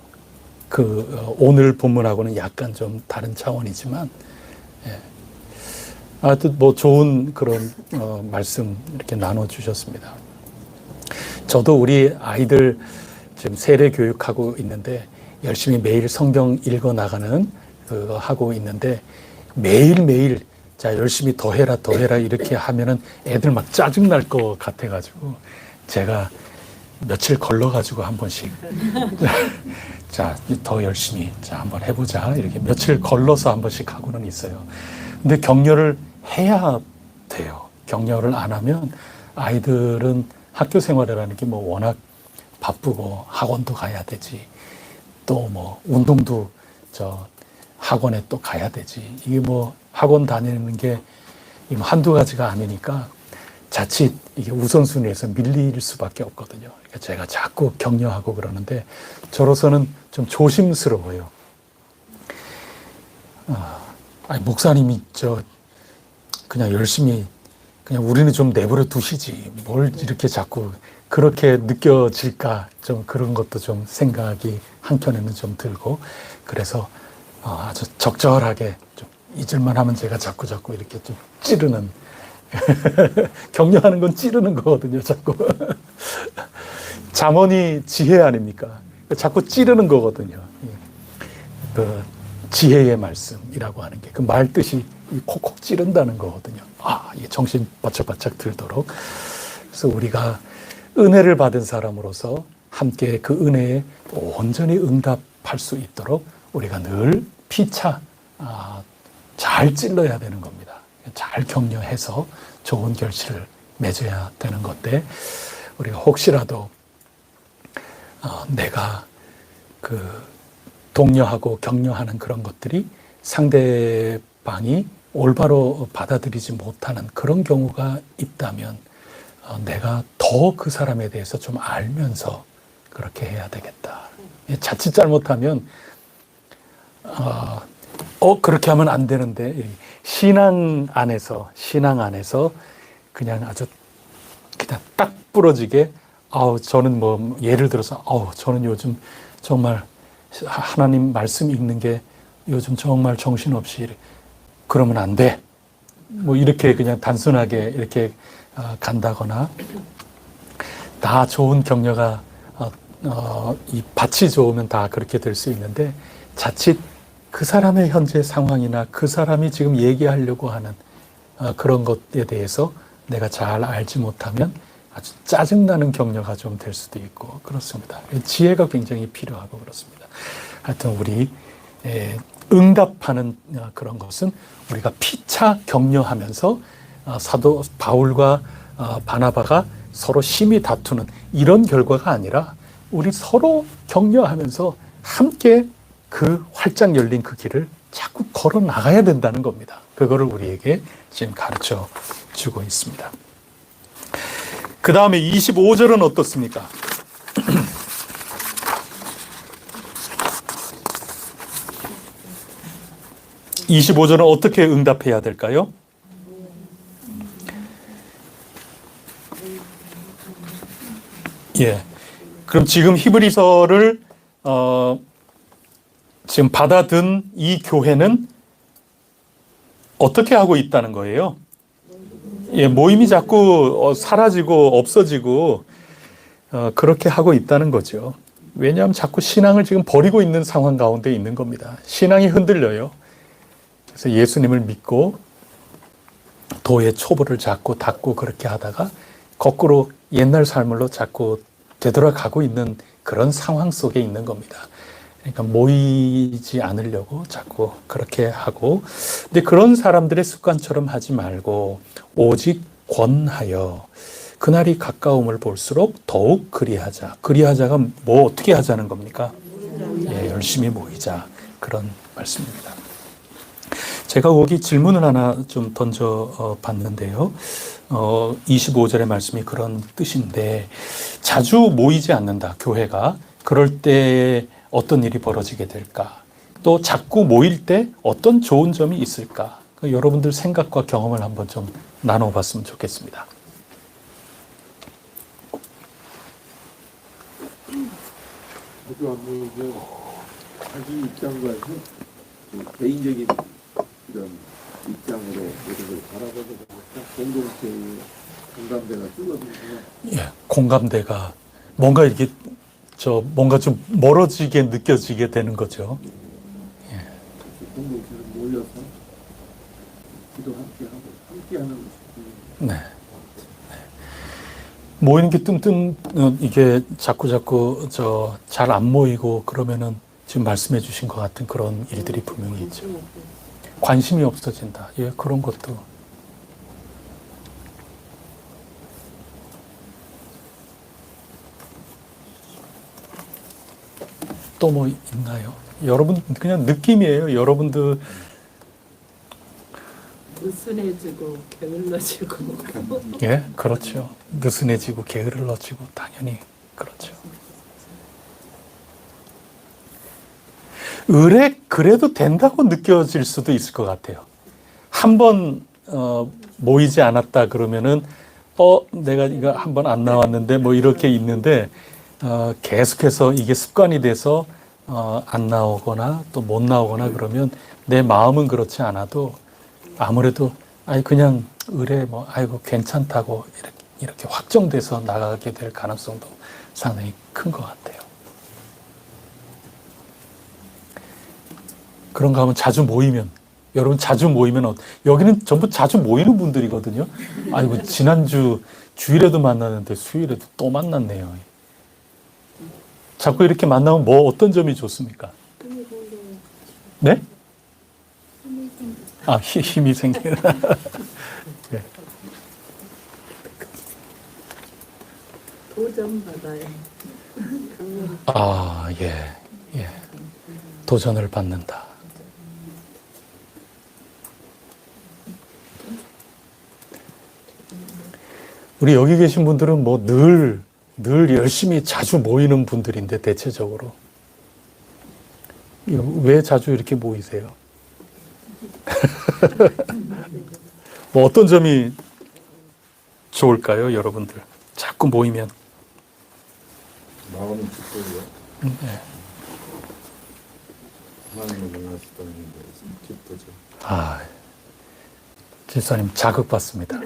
오늘 본문하고는 약간 좀 다른 차원이지만 예. 하여튼 뭐 좋은 그런 말씀 이렇게 나눠주셨습니다. 저도 우리 아이들 지금 세례 교육하고 있는데 열심히 매일 성경 읽어 나가는 그거 하고 있는데 매일매일 자 열심히 더 해라 이렇게 하면은 애들 막 짜증 날 것 같아 가지고 제가 며칠 걸러 가지고 한 번씩 자 더 열심히 자 한번 해보자 이렇게 며칠 걸러서 한 번씩 하고는 있어요. 근데 격려를 해야 돼요. 격려를 안 하면 아이들은 학교 생활이라는 게 뭐 워낙 바쁘고 학원도 가야 되지 또 뭐 운동도 학원에 또 가야 되지 이게 뭐 학원 다니는 게 한두 가지가 아니니까 자칫 이게 우선순위에서 밀릴 수밖에 없거든요. 그러니까 제가 자꾸 격려하고 그러는데 저로서는 좀 조심스러워요. 아니 목사님이 그냥 열심히 그냥 우리는 좀 내버려 두시지 뭘 이렇게 자꾸 그렇게 느껴질까 좀 그런 것도 좀 생각이 한켠에는 좀 들고 그래서 아주 적절하게 좀 잊을만 하면 제가 자꾸 이렇게 좀 찌르는 격려하는 건 찌르는 거거든요. 자꾸 잠언이 지혜 아닙니까? 자꾸 찌르는 거거든요. 그 지혜의 말씀이라고 하는 게 그 말 뜻이 콕콕 찌른다는 거거든요. 이게 정신 바짝바짝 들도록. 그래서 우리가 은혜를 받은 사람으로서 함께 그 은혜에 온전히 응답할 수 있도록 우리가 늘 피차 잘 찔러야 되는 겁니다. 잘 격려해서 좋은 결실을 맺어야 되는 건데 우리가 혹시라도 내가 독려하고 격려하는 그런 것들이 상대방이 올바로 받아들이지 못하는 그런 경우가 있다면 내가 더 그 사람에 대해서 좀 알면서 그렇게 해야 되겠다. 자칫 잘못하면 그렇게 하면 안 되는데 신앙 안에서 그냥 아주 그냥 딱 부러지게 저는 뭐 예를 들어서 저는 요즘 정말 하나님 말씀 읽는 게 요즘 정말 정신없이 그러면 안 돼. 뭐 이렇게 그냥 단순하게 이렇게 간다거나 다 좋은 격려가 이 밭이 좋으면 다 그렇게 될 수 있는데 자칫 그 사람의 현재 상황이나 그 사람이 지금 얘기하려고 하는 그런 것에 대해서 내가 잘 알지 못하면 아주 짜증나는 격려가 좀 될 수도 있고 그렇습니다. 지혜가 굉장히 필요하고 그렇습니다. 하여튼 우리 응답하는 그런 것은 우리가 피차 격려하면서 사도 바울과 바나바가 서로 심히 다투는 이런 결과가 아니라 우리 서로 격려하면서 함께 그 활짝 열린 그 길을 자꾸 걸어 나가야 된다는 겁니다. 그거를 우리에게 지금 가르쳐 주고 있습니다. 그 다음에 25절은 어떻습니까? 25절은 어떻게 응답해야 될까요? 예. 그럼 지금 히브리서를 지금 받아든 이 교회는 어떻게 하고 있다는 거예요? 예, 모임이 자꾸 사라지고 없어지고 그렇게 하고 있다는 거죠. 왜냐하면 자꾸 신앙을 지금 버리고 있는 상황 가운데 있는 겁니다. 신앙이 흔들려요. 그래서 예수님을 믿고 도의 초보를 잡고 닫고 그렇게 하다가 거꾸로 옛날 삶으로 자꾸 되돌아가고 있는 그런 상황 속에 있는 겁니다. 그러니까 모이지 않으려고 자꾸 그렇게 하고, 근데 그런 사람들의 습관처럼 하지 말고 오직 권하여 그날이 가까움을 볼수록 더욱 그리하자. 그리하자가 뭐 어떻게 하자는 겁니까? 예, 열심히 모이자. 그런 말씀입니다. 제가 거기 질문을 하나 좀 던져 봤는데요. 25절의 말씀이 그런 뜻인데, 자주 모이지 않는다, 교회가. 그럴 때 어떤 일이 벌어지게 될까? 또 자꾸 모일 때 어떤 좋은 점이 있을까? 여러분들 생각과 경험을 한번 좀 나눠봤으면 좋겠습니다. 자주 안 모이면 자기 입장과에서 개인적인 이런 입장으로 모든 걸 바라보다 보니까 공동체의 공감대가 줄어들고, 예, 공감대가 뭔가 이렇게 뭔가 좀 멀어지게 느껴지게 되는 거죠. 공동체를 모여서 기도 함께하고 함께하는 것이 네. 모이는 게 이게 자꾸 잘 안 모이고 그러면은 지금 말씀해 주신 것 같은 그런 일들이 분명히 있죠. 관심이 없어진다. 예, 그런 것도. 또 뭐 있나요? 여러분 그냥 느낌이에요. 여러분들 느슨해지고 게을러지고. 예, 그렇죠. 느슨해지고 게을러지고 당연히 그렇죠. 그래도 된다고 느껴질 수도 있을 것 같아요. 한번 모이지 않았다 그러면은 내가 이거 한번 안 나왔는데 뭐 이렇게 있는데 계속해서 이게 습관이 돼서 안 나오거나 또 못 나오거나 그러면 내 마음은 그렇지 않아도 아무래도 그냥 아이고 괜찮다고 이렇게 확정돼서 나가게 될 가능성도 상당히 큰 것 같아요. 그런가 하면 자주 모이면, 여러분 자주 모이면 여기는 전부 자주 모이는 분들이거든요. 아이고 지난주 주일에도 만나는데 수요일에도 또 만났네요. 자꾸 이렇게 만나면 어떤 점이 좋습니까? 네? 힘이 생기는. 네. 도전받아요. 예. 도전을 받는다. 우리 여기 계신 분들은 늘 열심히 자주 모이는 분들인데 대체적으로. 왜 자주 이렇게 모이세요? 뭐 어떤 점이 좋을까요, 여러분들? 자꾸 모이면. 마음이 기쁘고요. 네. 하나님을 만나시다는 게 기쁘죠. 집사님 자극받습니다.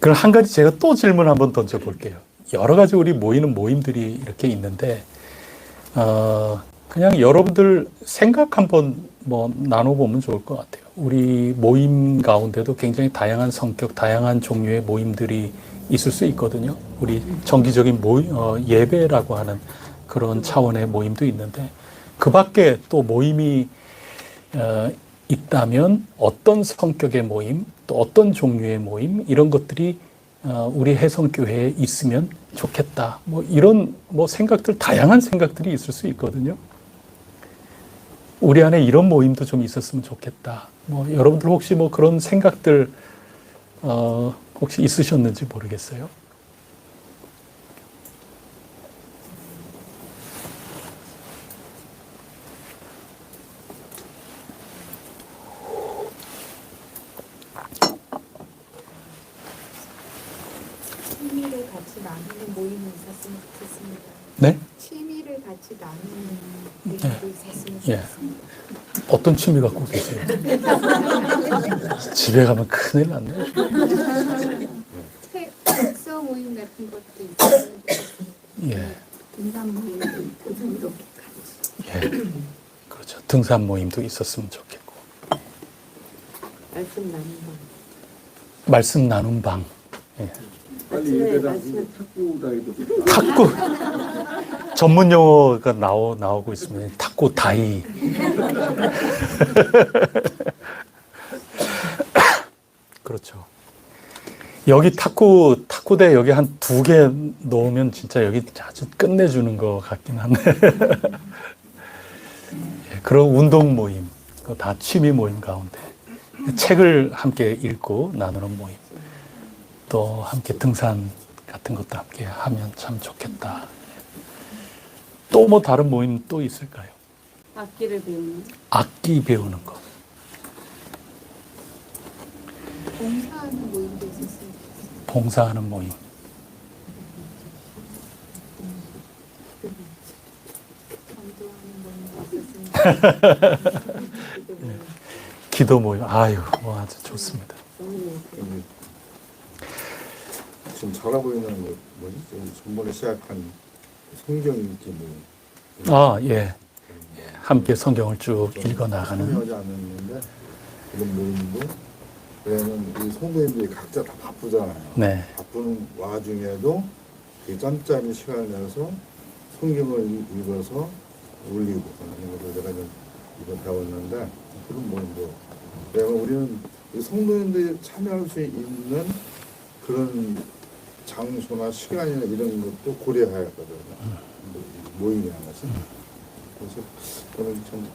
그럼 한 가지 제가 또 질문 한번 던져볼게요. 여러 가지 우리 모이는 모임들이 이렇게 있는데 그냥 여러분들 생각 한번 나눠보면 좋을 것 같아요. 우리 모임 가운데도 굉장히 다양한 성격, 다양한 종류의 모임들이 있을 수 있거든요. 우리 정기적인 예배라고 하는 그런 차원의 모임도 있는데 그 밖에 또 모임이 있다면 어떤 성격의 모임, 또 어떤 종류의 모임, 이런 것들이 우리 혜성교회에 있으면 좋겠다. 뭐 이런 뭐 생각들, 다양한 생각들이 있을 수 있거든요. 우리 안에 이런 모임도 좀 있었으면 좋겠다. 뭐 여러분들 혹시 뭐 그런 생각들 혹시 있으셨는지 모르겠어요. 취미를 같이 나누는 모임이 있었으면 좋겠습니다. 네? 취미를 같이 나누는 모임도 있었으면 예. 좋겠습니다. 어떤 취미 갖고 계세요? 집에 가면 큰일 났네. 독서 모임 같은 것도 있었으면 좋겠습니다. 예. 등산 모임 이렇게 같이. 예. 그렇죠. 등산 모임도 있었으면 좋겠고. 말씀 나눈 거. 말씀 나눔 방. 예. 빨리 예배당 탁구 다이도 탁구. 전문 용어가 나오고 있습니다. 탁구 다이. 그렇죠. 여기 탁구대 여기 한 2개 놓으면 진짜 여기 아주 끝내주는 것 같긴 한데. 예, 그런 운동 모임, 그거 다 취미 모임 가운데. 책을 함께 읽고 나누는 모임. 또 함께 등산 같은 것도 함께 하면 참 좋겠다. 또 뭐 다른 모임 또 있을까요? 악기를 배우는. 악기 배우는 것. 봉사하는 모임도 있었으면 좋겠습니다. 봉사하는 모임. 전도하는 모임도 있었으면 기도 모임. 아유, 뭐 아주 좋습니다. 지금 잘하고 있는 거 뭐지? 전번에 시작한 성경 읽기 뭐 아, 예. 함께 성경을 쭉 읽어 나가는. 참여하지 않았는데 그런 모임도 왜냐면 이 성도님들이 각자 다 바쁘잖아요. 네. 바쁜 와중에도 이 짬짬이 시간을 내서 성경을 읽어서 올리고 하는 것을 내가 좀 이번 배웠는데 그런 모임도 왜냐면 우리는 이 성도님들이 참여할 수 있는 그런 장소나 시간이나 이런 것도 고려해야 하거든요. 모임이라는 것은. 그래서 저는 참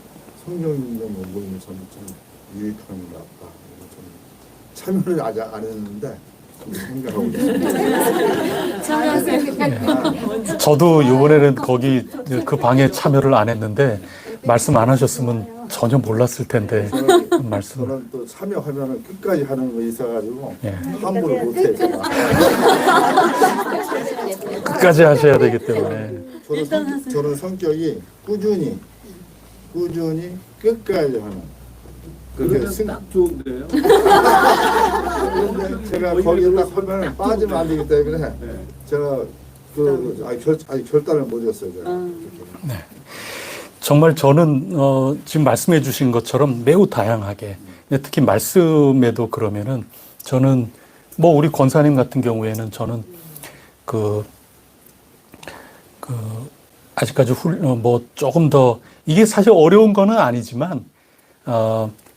성경 읽는 모임이 참 유익한 것 같다. 좀 참여를 아직 안 했는데 생각하고 있습니다. 저도 이번에는 거기 그 방에 참여를 안 했는데 말씀 안 하셨으면 전혀 몰랐을 텐데 말씀을. 저는 또 참여하면 끝까지 하는 거 있어가지고 예. 함부로 못해요. 끝까지 하셔야 되기 때문에. 저는 성격이 꾸준히 끝까지 하는. 그렇게 딱 좋은데요? 그런데 제가 거기에 딱 하면 빠지면 안 되기 때문에 제가 결단을 못 했어요. 제가. 네. 정말 저는 지금 말씀해 주신 것처럼 매우 다양하게, 특히 말씀에도 그러면은 저는 뭐 우리 권사님 같은 경우에는 저는 아직까지 뭐 조금 더 이게 사실 어려운 거는 아니지만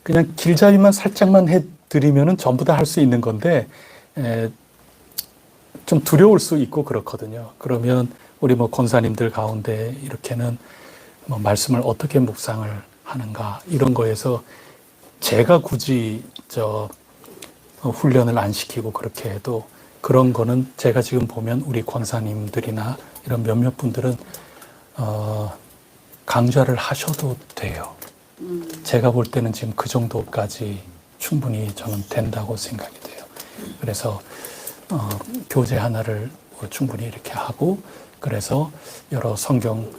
그냥 길잡이만 살짝만 해드리면은 전부 다 할 수 있는 건데 좀 두려울 수 있고 그렇거든요. 그러면 우리 뭐 권사님들 가운데 이렇게는 뭐 말씀을 어떻게 묵상을 하는가 이런 거에서 제가 굳이 훈련을 안 시키고 그렇게 해도 그런 거는 제가 지금 보면 우리 권사님들이나 이런 몇몇 분들은 강좌를 하셔도 돼요. 제가 볼 때는 지금 그 정도까지 충분히 저는 된다고 생각이 돼요. 그래서 교재 하나를 충분히 이렇게 하고 그래서 여러 성경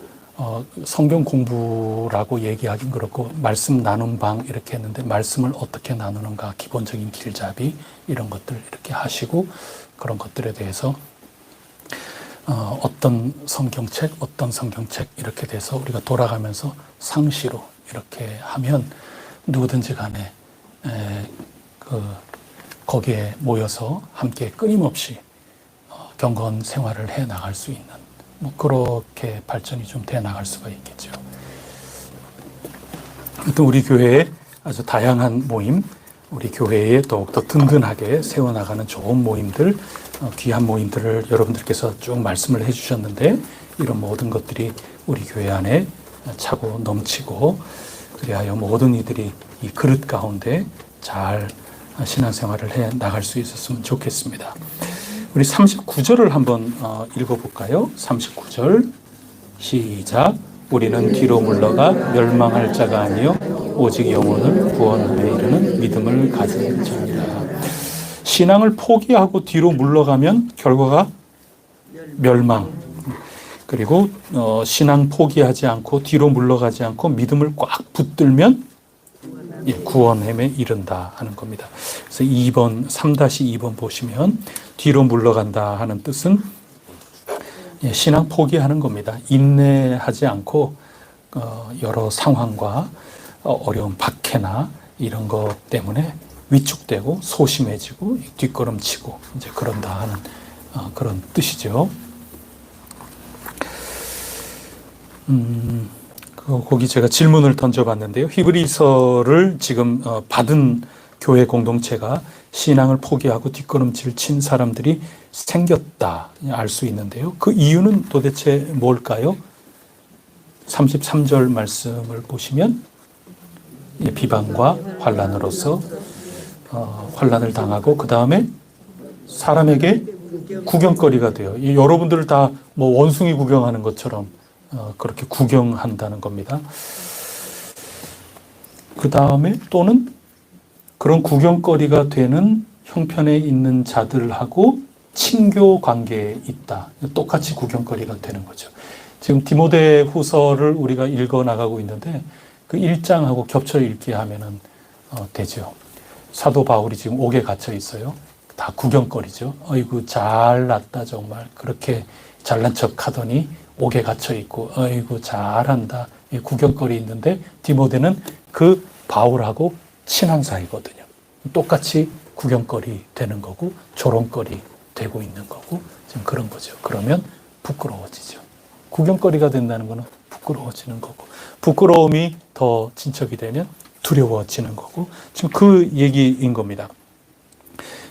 공부라고 얘기하긴 그렇고 말씀 나눔 방 이렇게 했는데 말씀을 어떻게 나누는가 기본적인 길잡이 이런 것들 이렇게 하시고 그런 것들에 대해서 어떤 성경책 이렇게 돼서 우리가 돌아가면서 상시로 이렇게 하면 누구든지 간에 거기에 모여서 함께 끊임없이 경건 생활을 해 나갈 수 있는 뭐 그렇게 발전이 좀 돼 나갈 수가 있겠죠. 하여튼 우리 교회에 아주 다양한 모임, 우리 교회에 더욱더 든든하게 세워나가는 좋은 모임들, 귀한 모임들을 여러분들께서 쭉 말씀을 해주셨는데 이런 모든 것들이 우리 교회 안에 차고 넘치고 그리하여 모든 이들이 이 그릇 가운데 잘 신앙생활을 해 나갈 수 있었으면 좋겠습니다. 우리 39절을 한번 읽어볼까요? 39절 시작. 우리는 뒤로 물러가 멸망할 자가 아니요 오직 영혼을 구원하여 이르는 믿음을 가진 자입니다. 신앙을 포기하고 뒤로 물러가면 결과가 멸망. 그리고 신앙 포기하지 않고 뒤로 물러가지 않고 믿음을 꽉 붙들면 구원함에 이른다 하는 겁니다. 그래서 2번 3-2번 보시면 뒤로 물러간다 하는 뜻은 신앙 포기하는 겁니다. 인내하지 않고 여러 상황과 어려운 박해나 이런 것 때문에 위축되고 소심해지고 뒷걸음치고 이제 그런다 하는 그런 뜻이죠. 거기 제가 질문을 던져봤는데요. 히브리서를 지금 받은 교회 공동체가 신앙을 포기하고 뒷걸음질 친 사람들이 생겼다 알 수 있는데요. 그 이유는 도대체 뭘까요? 33절 말씀을 보시면 비방과 환난으로서 환난을 당하고 그 다음에 사람에게 구경거리가 돼요. 여러분들 다 뭐 원숭이 구경하는 것처럼 그렇게 구경한다는 겁니다. 그 다음에 또는 그런 구경거리가 되는 형편에 있는 자들하고 친교 관계에 있다. 똑같이 구경거리가 되는 거죠. 지금 디모데 후서를 우리가 읽어 나가고 있는데 그 1장하고 겹쳐 읽게 하면은 되죠. 사도 바울이 지금 옥에 갇혀 있어요. 다 구경거리죠. 어이구 잘났다 정말. 그렇게 잘난 척 하더니 옥에 갇혀 있고 어이구 잘한다. 구경거리 있는데 디모데는 그 바울하고 친한 사이거든요. 똑같이 구경거리 되는 거고 조롱거리 되고 있는 거고 지금 그런 거죠. 그러면 부끄러워지죠. 구경거리가 된다는 거는 부끄러워지는 거고 부끄러움이 더 진척이 되면 두려워지는 거고 지금 그 얘기인 겁니다.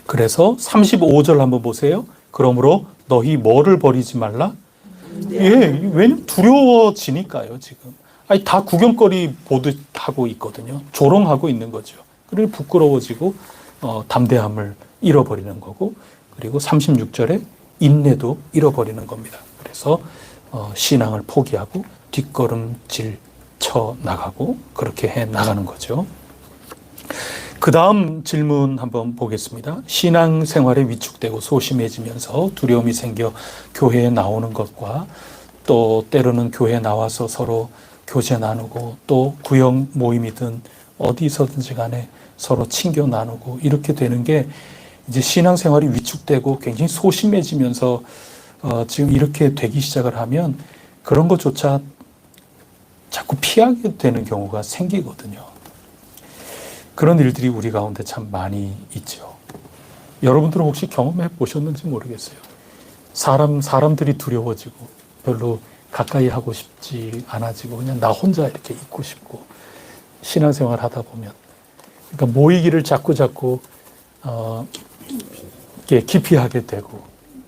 그래서 35절 한번 보세요. 그러므로 너희 뭐를 버리지 말라? 왜냐면 두려워지니까요, 지금. 아니, 다 구경거리 보듯 하고 있거든요. 조롱하고 있는 거죠. 그리고 부끄러워지고, 담대함을 잃어버리는 거고, 그리고 36절에 인내도 잃어버리는 겁니다. 그래서, 신앙을 포기하고, 뒷걸음질 쳐 나가고, 그렇게 해 나가는 거죠. 그 다음 질문 한번 보겠습니다. 신앙생활에 위축되고 소심해지면서 두려움이 생겨 교회에 나오는 것과 또 때로는 교회에 나와서 서로 교제 나누고 또 구역 모임이든 어디서든지 간에 서로 친교 나누고 이렇게 되는 게 이제 신앙생활이 위축되고 굉장히 소심해지면서 지금 이렇게 되기 시작을 하면 그런 것조차 자꾸 피하게 되는 경우가 생기거든요. 그런 일들이 우리 가운데 참 많이 있죠. 여러분들은 혹시 경험해 보셨는지 모르겠어요. 사람들이 두려워지고 별로 가까이 하고 싶지 않아지고 그냥 나 혼자 이렇게 있고 싶고 신앙생활 하다 보면 그러니까 모이기를 자꾸 기피하게 되고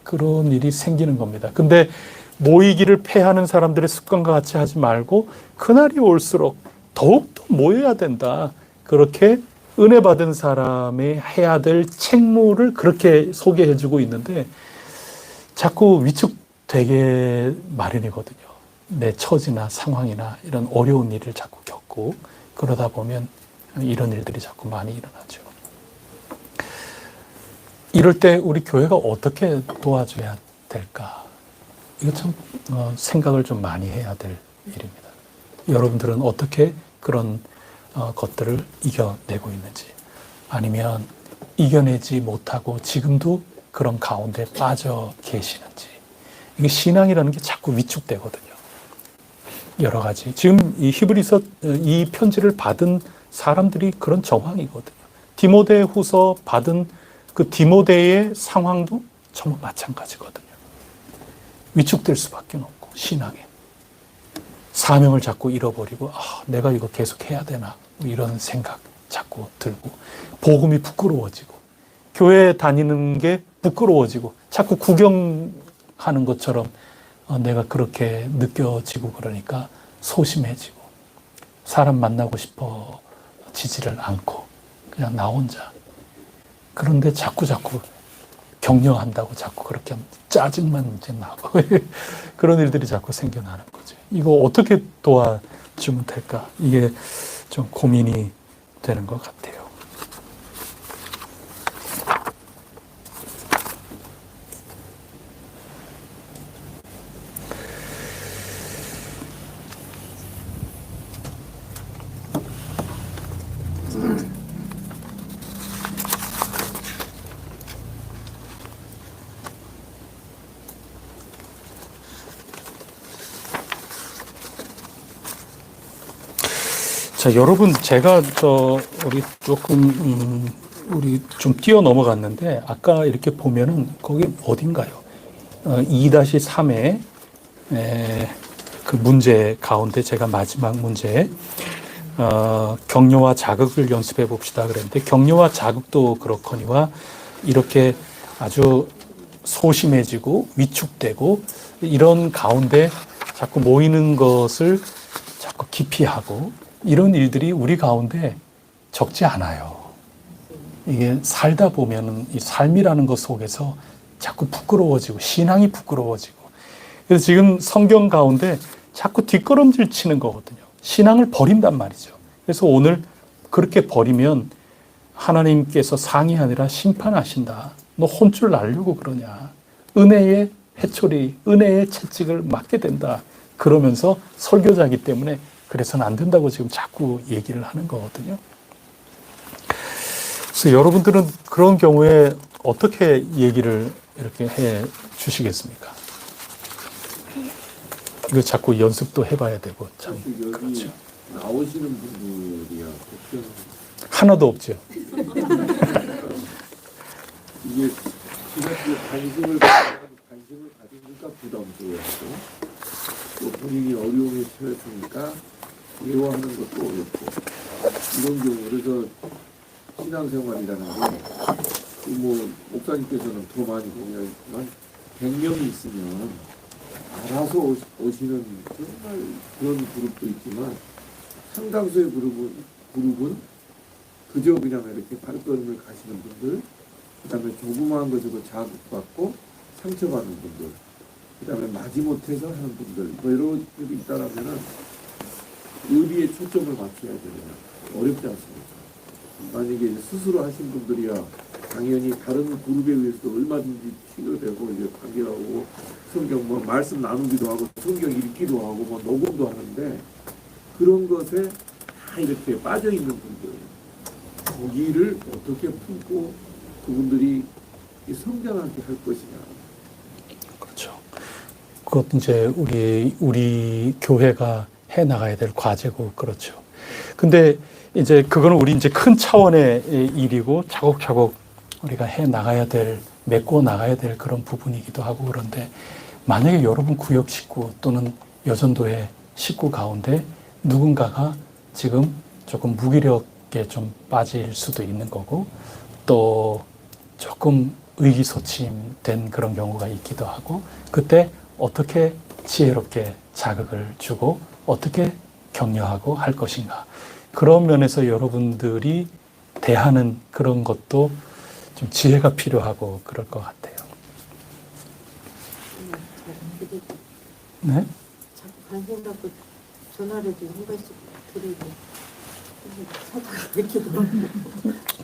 그런 일이 생기는 겁니다. 근데 모이기를 패하는 사람들의 습관과 같이 하지 말고 그날이 올수록 더욱더 모여야 된다. 그렇게 은혜 받은 사람이 해야 될 책무를 그렇게 소개해주고 있는데 자꾸 위축되게 마련이거든요. 내 처지나 상황이나 이런 어려운 일을 자꾸 겪고 그러다 보면 이런 일들이 자꾸 많이 일어나죠. 이럴 때 우리 교회가 어떻게 도와줘야 될까? 이거 참 생각을 좀 많이 해야 될 일입니다. 여러분들은 어떻게 그런 것들을 이겨내고 있는지 아니면 이겨내지 못하고 지금도 그런 가운데 빠져 계시는지 이게 신앙이라는 게 자꾸 위축되거든요. 여러 가지 지금 이 히브리서 이 편지를 받은 사람들이 그런 정황이거든요. 디모데 후서 받은 그 디모데의 상황도 정말 마찬가지거든요. 위축될 수밖에 없고 신앙에 사명을 자꾸 잃어버리고 내가 이거 계속 해야 되나 이런 생각 자꾸 들고, 복음이 부끄러워지고, 교회 다니는 게 부끄러워지고, 자꾸 구경하는 것처럼 내가 그렇게 느껴지고, 그러니까 소심해지고, 사람 만나고 싶어지지를 않고 그냥 나 혼자. 그런데 자꾸 격려한다고 자꾸 그렇게 짜증만 이제 나고 그런 일들이 자꾸 생겨나는 거죠. 이거 어떻게 도와주면 될까? 이게 좀 고민이 되는 것 같아요. 자, 여러분, 제가 우리 좀 뛰어 넘어갔는데, 아까 이렇게 보면은 거기 어딘가요? 2-3의 그 문제 가운데 제가 마지막 문제, 격려와 자극을 연습해 봅시다 그랬는데, 격려와 자극도 그렇거니와 이렇게 아주 소심해지고 위축되고 이런 가운데 자꾸 모이는 것을 자꾸 기피하고 이런 일들이 우리 가운데 적지 않아요. 이게 살다 보면은 이 삶이라는 것 속에서 자꾸 부끄러워지고 신앙이 부끄러워지고, 그래서 지금 성경 가운데 자꾸 뒷걸음질 치는 거거든요. 신앙을 버린단 말이죠. 그래서 오늘 그렇게 버리면 하나님께서 상이 아니라 심판하신다. 너 혼쭐 날려고 그러냐. 은혜의 회초리, 은혜의 채찍을 맞게 된다. 그러면서 설교자이기 때문에 그래서는 안 된다고 지금 자꾸 얘기를 하는 거거든요. 그래서 여러분들은 그런 경우에 어떻게 얘기를 이렇게 해 주시겠습니까? 이거 자꾸 연습도 해봐야 되고, 참. 그렇죠. 나오시는 분들이야 보통 하나도 없죠. 이게 지나치게 관심을 가지니까 부담스러워하고, 또 본인이 어려움에 처했으니까 대화하는 것도 어렵고, 이런 경우 그래서 신앙생활이라는 게뭐 목사님께서는 더 많이 공유하지만 100명이 있으면 알아서 오시는 정말 그런 그룹도 있지만, 상당수의 그룹은 그저 그냥 이렇게 발걸음을 가시는 분들, 그 다음에 조그마한 것으로 자극받고 상처받는 분들, 그 다음에 마지못해서 하는 분들, 뭐 이런 분들이 있다라면은 어디에 초점을 맞춰야 되느냐 어렵지 않습니다. 만약에 이제 스스로 하신 분들이야 당연히 다른 그룹에 의해서도 얼마든지 치료되고 이제 관계하고 성경 뭐 말씀 나누기도 하고 성경 읽기도 하고 뭐 녹음도 하는데, 그런 것에 다 이렇게 빠져 있는 분들, 거기를 어떻게 품고 그분들이 성장하게 할 것이냐. 그렇죠. 그것도 이제 우리 교회가 해 나가야 될 과제고, 그렇죠. 근데 이제 그거는 우리 이제 큰 차원의 일이고 차곡차곡 우리가 해 나가야 될, 메꿔 나가야 될 그런 부분이기도 하고, 그런데 만약에 여러분 구역 식구 또는 여전도의 식구 가운데 누군가가 지금 조금 무기력에 좀 빠질 수도 있는 거고, 또 조금 의기소침된 그런 경우가 있기도 하고, 그때 어떻게 지혜롭게 자극을 주고 어떻게 격려하고 할 것인가. 그런 면에서 여러분들이 대하는 그런 것도 좀 지혜가 필요하고 그럴 것 같아요. 네? 자꾸 관심 갖고 전화를 한 번씩 드리고 사다가 이렇게 들어오는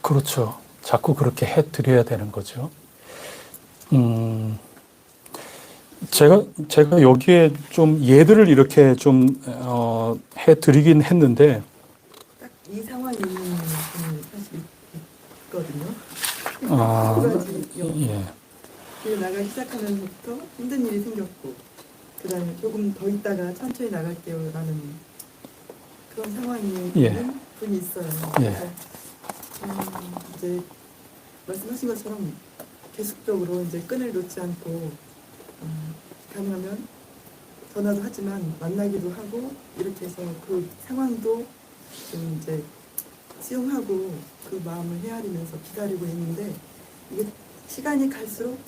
그렇죠. 자꾸 그렇게 해드려야 되는 거죠. 제가 여기에 좀 예들을 이렇게 좀 해드리긴 했는데, 딱 이 상황에 있는 분이 사실 있거든요. 예. 길 나가기 시작하면서부터 힘든 일이 생겼고, 그 다음에 조금 더 있다가 천천히 나갈게요 라는 그런 상황이 있는 분이 있어요. 그래서 이제 말씀하신 것처럼 계속적으로 이제 끈을 놓지 않고 가능하면 전화도 하지만 만나기도 하고 이렇게 해서 그 상황도 좀 이제 수용하고 그 마음을 헤아리면서 기다리고 있는데 이게 시간이 갈수록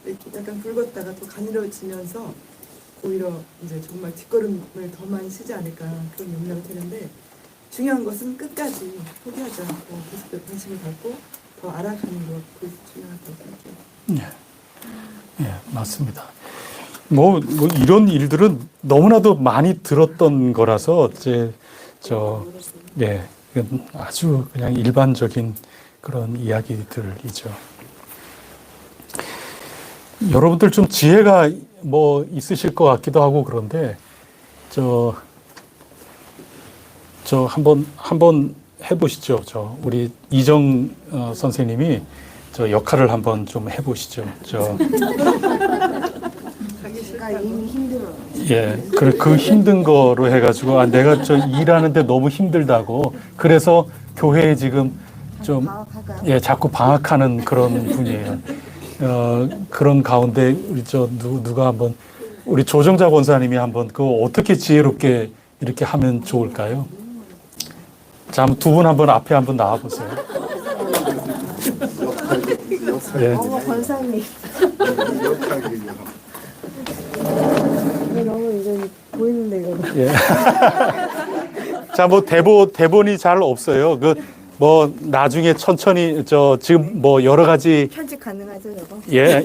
이렇게 약간 굵었다가 또 가늘어지면서 오히려 이제 정말 뒷걸음을 더 많이 쓰지 않을까 그런 염려가 되는데 중요한 것은 끝까지 포기하지 않고 계속 관심을 갖고 더 알아가는 것 그것이 중요하다고 생각해요. 예, 맞습니다. 뭐 이런 일들은 너무나도 많이 들었던 거라서 이건 아주 그냥 일반적인 그런 이야기들이죠. 여러분들 좀 지혜가 뭐 있으실 것 같기도 하고 그런데 저 한번 해보시죠. 우리 이정 선생님이 저 역할을 한번 좀 해보시죠. 제가 이미 힘들어요. 예, 그 힘든 거로 해가지고 내가 일하는데 너무 힘들다고 그래서 교회에 지금 좀 방학할까요? 자꾸 방학하는 그런 분이에요. 그런 가운데 우리 누가 한번 우리 조정자 권사님이 한번 그거 어떻게 지혜롭게 이렇게 하면 좋을까요? 자, 두 분 한번 앞에 한번 나와 보세요. 예. 어머 권사님. 이거 너무 이제 보이는데 이거. 예. 자, 뭐 대본이 잘 없어요. 뭐 나중에 천천히 지금 뭐 여러 가지 편집 가능하죠, 이거? 예.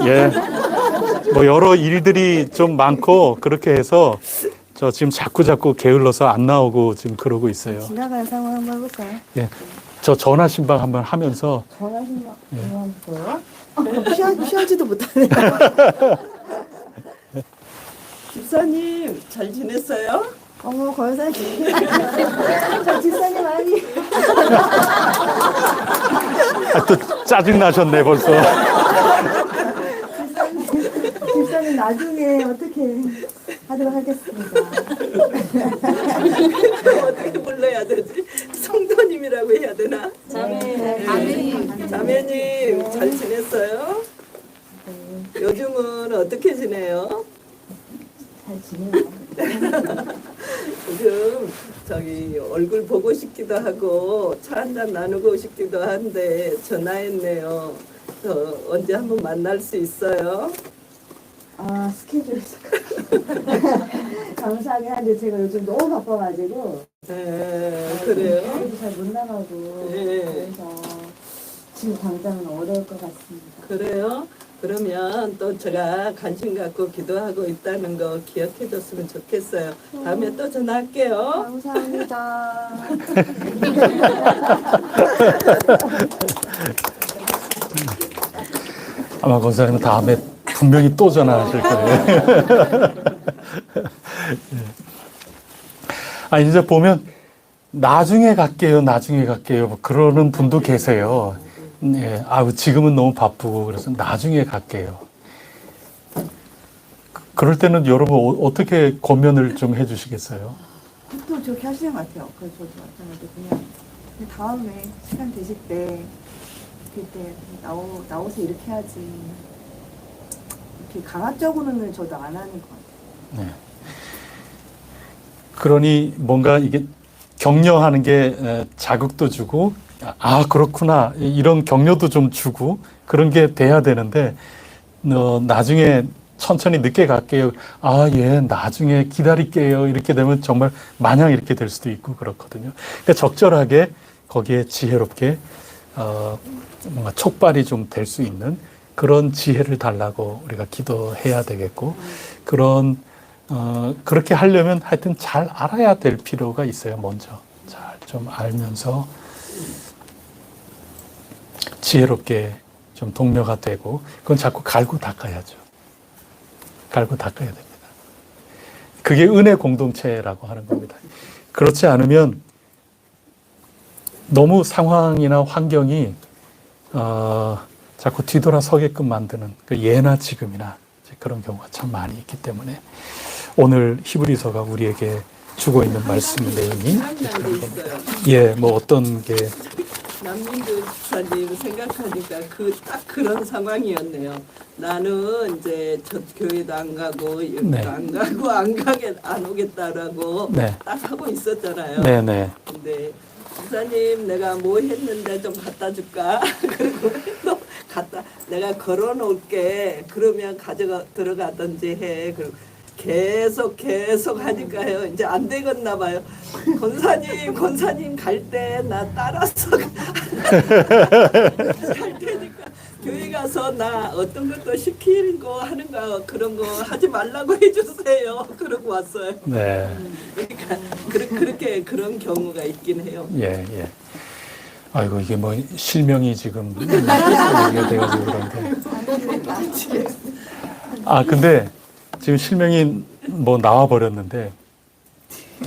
뭐 여러 일들이 좀 많고 그렇게 해서 지금 자꾸 게을러서 안 나오고 지금 그러고 있어요. 지나가는 상황 한번 해볼까요? 예. 전화 신방 한번 하면서 전화신 막 뭐요? 피하지도 못하네. 집사님 잘 지냈어요? 어머 권사님. 저 집사님 아니. 또 짜증 나셨네 벌써. 집사님 나중에 어떻게 하도록 하겠습니다. 어떻게 불러야 되지? 성도님이라고 해야 되나? 자매님 잘 지냈어요? 요즘은 어떻게 지내요? 잘 지내요. 요즘 얼굴 보고 싶기도 하고 차 한잔 나누고 싶기도 한데 전화했네요. 언제 한번 만날 수 있어요? 아 스케줄에서 감사하긴 한데 제가 요즘 너무 바빠가지고 네, 그래요? 교회도 잘 못 나가고 네. 그래서 지금 당장은 어려울 것 같습니다. 그래요? 그러면 또 제가 관심 갖고 기도하고 있다는 거 기억해 줬으면 좋겠어요. 다음에 또 전화할게요. 감사합니다. 아마 권사님은 다음에 분명히 또 전화하실 거예요. 이제 보면 나중에 갈게요 뭐 그러는 분도 계세요. 네, 지금은 너무 바쁘고 그래서 나중에 갈게요. 그럴 때는 여러분 어떻게 권면을 좀 해주시겠어요? 보통 저렇게 하시는 것 같아요. 그래서 저도 마찬가지로 그냥 다음에 시간 되실 때 그때 나오세요 이렇게 하지. 이렇게 강압적으로는 저도 안 하는 것 같아요. 네. 그러니 뭔가 이게 격려하는 게 자극도 주고 그렇구나 이런 격려도 좀 주고 그런 게 돼야 되는데 나중에 천천히 늦게 갈게요. 예, 나중에 기다릴게요. 이렇게 되면 정말 마냥 이렇게 될 수도 있고 그렇거든요. 그러니까 적절하게 거기에 지혜롭게 뭔가 촉발이 좀 될 수 있는 그런 지혜를 달라고 우리가 기도해야 되겠고 그렇게 하려면 하여튼 잘 알아야 될 필요가 있어요. 먼저 잘 좀 알면서 지혜롭게 좀 동료가 되고 그건 자꾸 갈고 닦아야죠. 갈고 닦아야 됩니다. 그게 은혜 공동체라고 하는 겁니다. 그렇지 않으면 너무 상황이나 환경이 자꾸 뒤돌아서게끔 만드는 예나 지금이나 그런 경우가 참 많이 있기 때문에 오늘 히브리서가 우리에게 주고 있는 말씀 내용이 그런 겁니다. 예, 뭐 어떤 게 남민주 집사님 생각하니까 딱 그런 상황이었네요. 나는 이제 저 교회도 안 가고 여기도 네. 안 오겠다라고 네. 딱 하고 있었잖아요. 네네. 근데 목사님 내가 뭐 했는데 좀 갖다 줄까? 그리고 또 내가 걸어 놓을게. 그러면 가져가 들어가든지 해. 그리고 계속 하니까요. 이제 안 되겠나 봐요. 권사님 갈 때 나 따라서 갈 테니까 교회 가서 나 어떤 것도 시키는 거 하는 거 그런 거 하지 말라고 해주세요. 그러고 왔어요. 네. 그러니까 그렇게 그런 경우가 있긴 해요. 예, 예. 아이고, 이게 뭐, 실명이 지금, 얘기가 돼가지고 그런데. 아, 근데, 지금 실명이 뭐 나와버렸는데,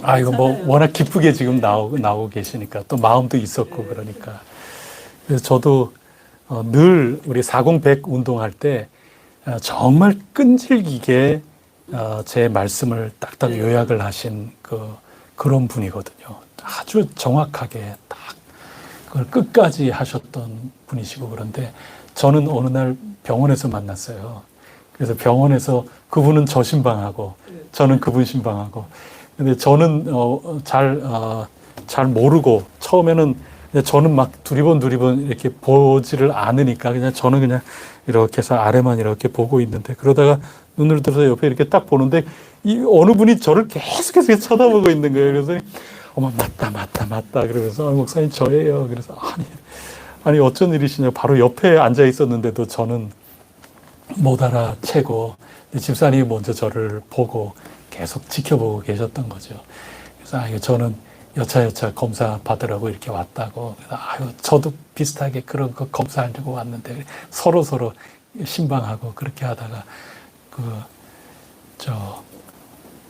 아, 이거 뭐, 워낙 기쁘게 지금 나오고 계시니까, 또 마음도 있었고, 그러니까. 그래서 저도, 늘 우리 40-100 운동할 때, 정말 끈질기게, 제 말씀을 딱딱 요약을 하신 그런 분이거든요. 아주 정확하게 딱 그걸 끝까지 하셨던 분이시고 그런데 저는 어느 날 병원에서 만났어요. 그래서 병원에서 그분은 저 신방하고 저는 그분 신방하고 근데 저는 잘 모르고 처음에는 저는 막 두리번 이렇게 보지를 않으니까 저는 그냥 이렇게 해서 아래만 이렇게 보고 있는데 그러다가 눈을 들어서 옆에 이렇게 딱 보는데 이 어느 분이 저를 계속해서 쳐다보고 있는 거예요. 그래서 어머 맞다 그러면서 목사님 저예요. 그래서 아니 어쩐 일이시냐 바로 옆에 앉아 있었는데도 저는 못 알아채고 집사님이 먼저 저를 보고 계속 지켜보고 계셨던 거죠. 그래서 저는 여차 검사 받으라고 이렇게 왔다고. 그래서 저도 비슷하게 그런 거 검사하려고 왔는데 서로 신방하고 그렇게 하다가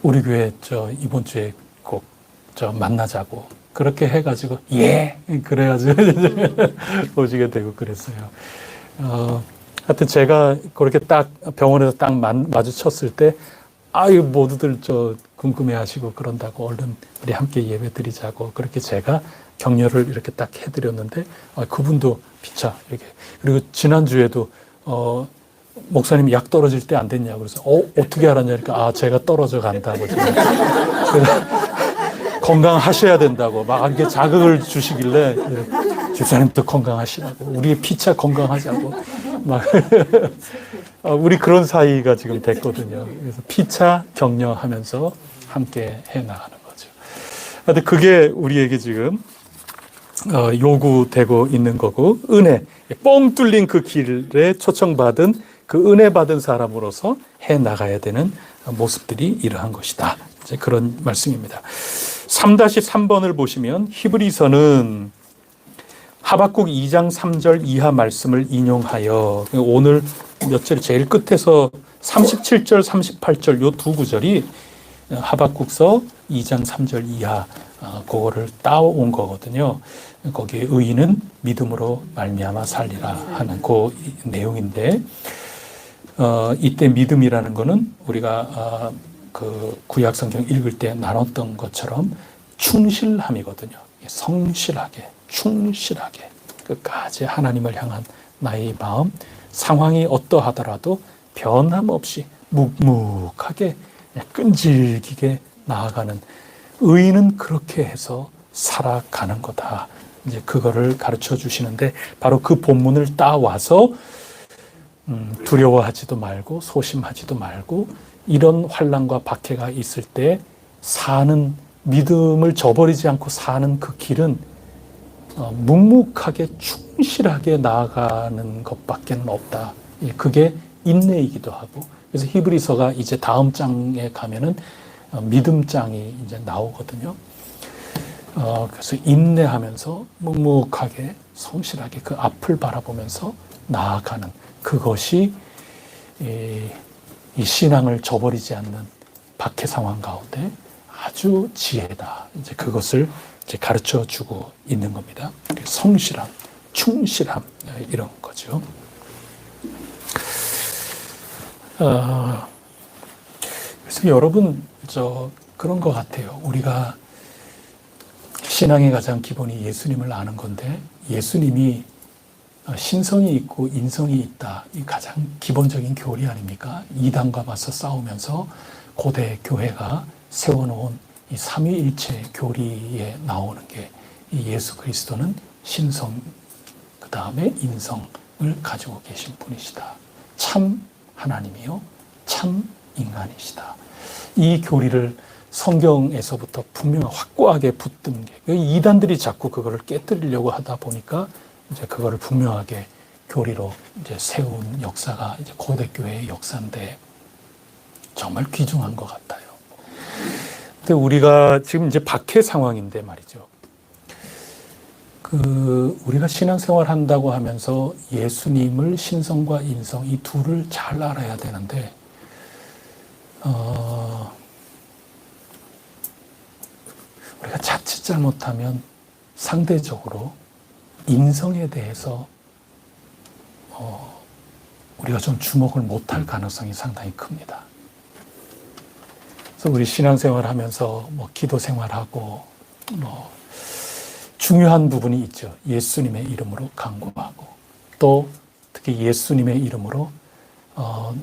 우리 교회 이번 주에 꼭 만나자고 그렇게 해가지고 그래가지고 오시게 되고 그랬어요. 하여튼 제가 그렇게 딱 병원에서 딱 마주쳤을 때 모두들 궁금해하시고 그런다고 얼른 우리 함께 예배 드리자고 그렇게 제가 격려를 이렇게 딱 해드렸는데 그분도 피차 이렇게 그리고 지난주에도 목사님 약 떨어질 때 안 됐냐고 그래서 어떻게 알았냐 그러니까 제가 떨어져 간다고 건강하셔야 된다고 막 이렇게 자극을 주시길래 집사님도 건강하시라고 우리의 피차 건강하자고 막 우리 그런 사이가 지금 됐거든요. 그래서 피차 격려하면서 함께 해 나가는 거죠. 근데 그게 우리에게 지금 요구되고 있는 거고 은혜 뻥 뚫린 그 길에 초청받은 그 은혜 받은 사람으로서 해 나가야 되는 모습들이 이러한 것이다. 이제 그런 말씀입니다. 3-3번을 보시면 히브리서는 하박국 2장 3절 이하 말씀을 인용하여 오늘 몇 절 제일 끝에서 37절 38절 요 두 구절이 하박국서 2장 3절 이하 그거를 따온 거거든요. 거기에 의인은 믿음으로 말미암아 살리라 하는 그 내용인데 이때 믿음이라는 거는 우리가 그 구약 성경 읽을 때 나눴던 것처럼 충실함이거든요. 성실하게 충실하게 끝까지 하나님을 향한 나의 마음 상황이 어떠하더라도 변함없이 묵묵하게 끈질기게 나아가는 의인은 그렇게 해서 살아가는 거다. 이제 그거를 가르쳐 주시는데 바로 그 본문을 따와서 두려워하지도 말고 소심하지도 말고 이런 환난과 박해가 있을 때 사는 믿음을 저버리지 않고 사는 그 길은 묵묵하게 충실하게 나아가는 것밖에는 없다. 그게 인내이기도 하고 그래서 히브리서가 이제 다음 장에 가면은 믿음 장이 이제 나오거든요. 그래서 인내하면서 묵묵하게 성실하게 그 앞을 바라보면서 나아가는 그것이 이 신앙을 저버리지 않는 박해 상황 가운데 아주 지혜다. 이제 그것을 이제 가르쳐 주고 있는 겁니다. 성실함, 충실함 이런 거죠. 그래서 여러분 그런 것 같아요. 우리가 신앙의 가장 기본이 예수님을 아는 건데 예수님이 신성이 있고 인성이 있다. 이 가장 기본적인 교리 아닙니까? 이단과 맞서 싸우면서 고대 교회가 세워놓은 이 삼위일체 교리에 나오는 게 이 예수 그리스도는 신성, 그 다음에 인성을 가지고 계신 분이시다. 참 하나님이요, 참 인간이시다. 이 교리를 성경에서부터 분명 확고하게 붙든 게, 이단들이 자꾸 그거를 깨뜨리려고 하다 보니까 이제 그거를 분명하게 교리로 이제 세운 역사가 이제 고대 교회의 역사인데 정말 귀중한 것 같아요. 근데 우리가 지금 이제 박해 상황인데 말이죠. 우리가 신앙생활 한다고 하면서 예수님을 신성과 인성 이 둘을 잘 알아야 되는데, 우리가 자칫 잘못하면 상대적으로 인성에 대해서 우리가 좀 주목을 못할 가능성이 상당히 큽니다. 그래서 우리 신앙생활 하면서 뭐 기도 생활하고 뭐 중요한 부분이 있죠. 예수님의 이름으로 간구하고, 또 특히 예수님의 이름으로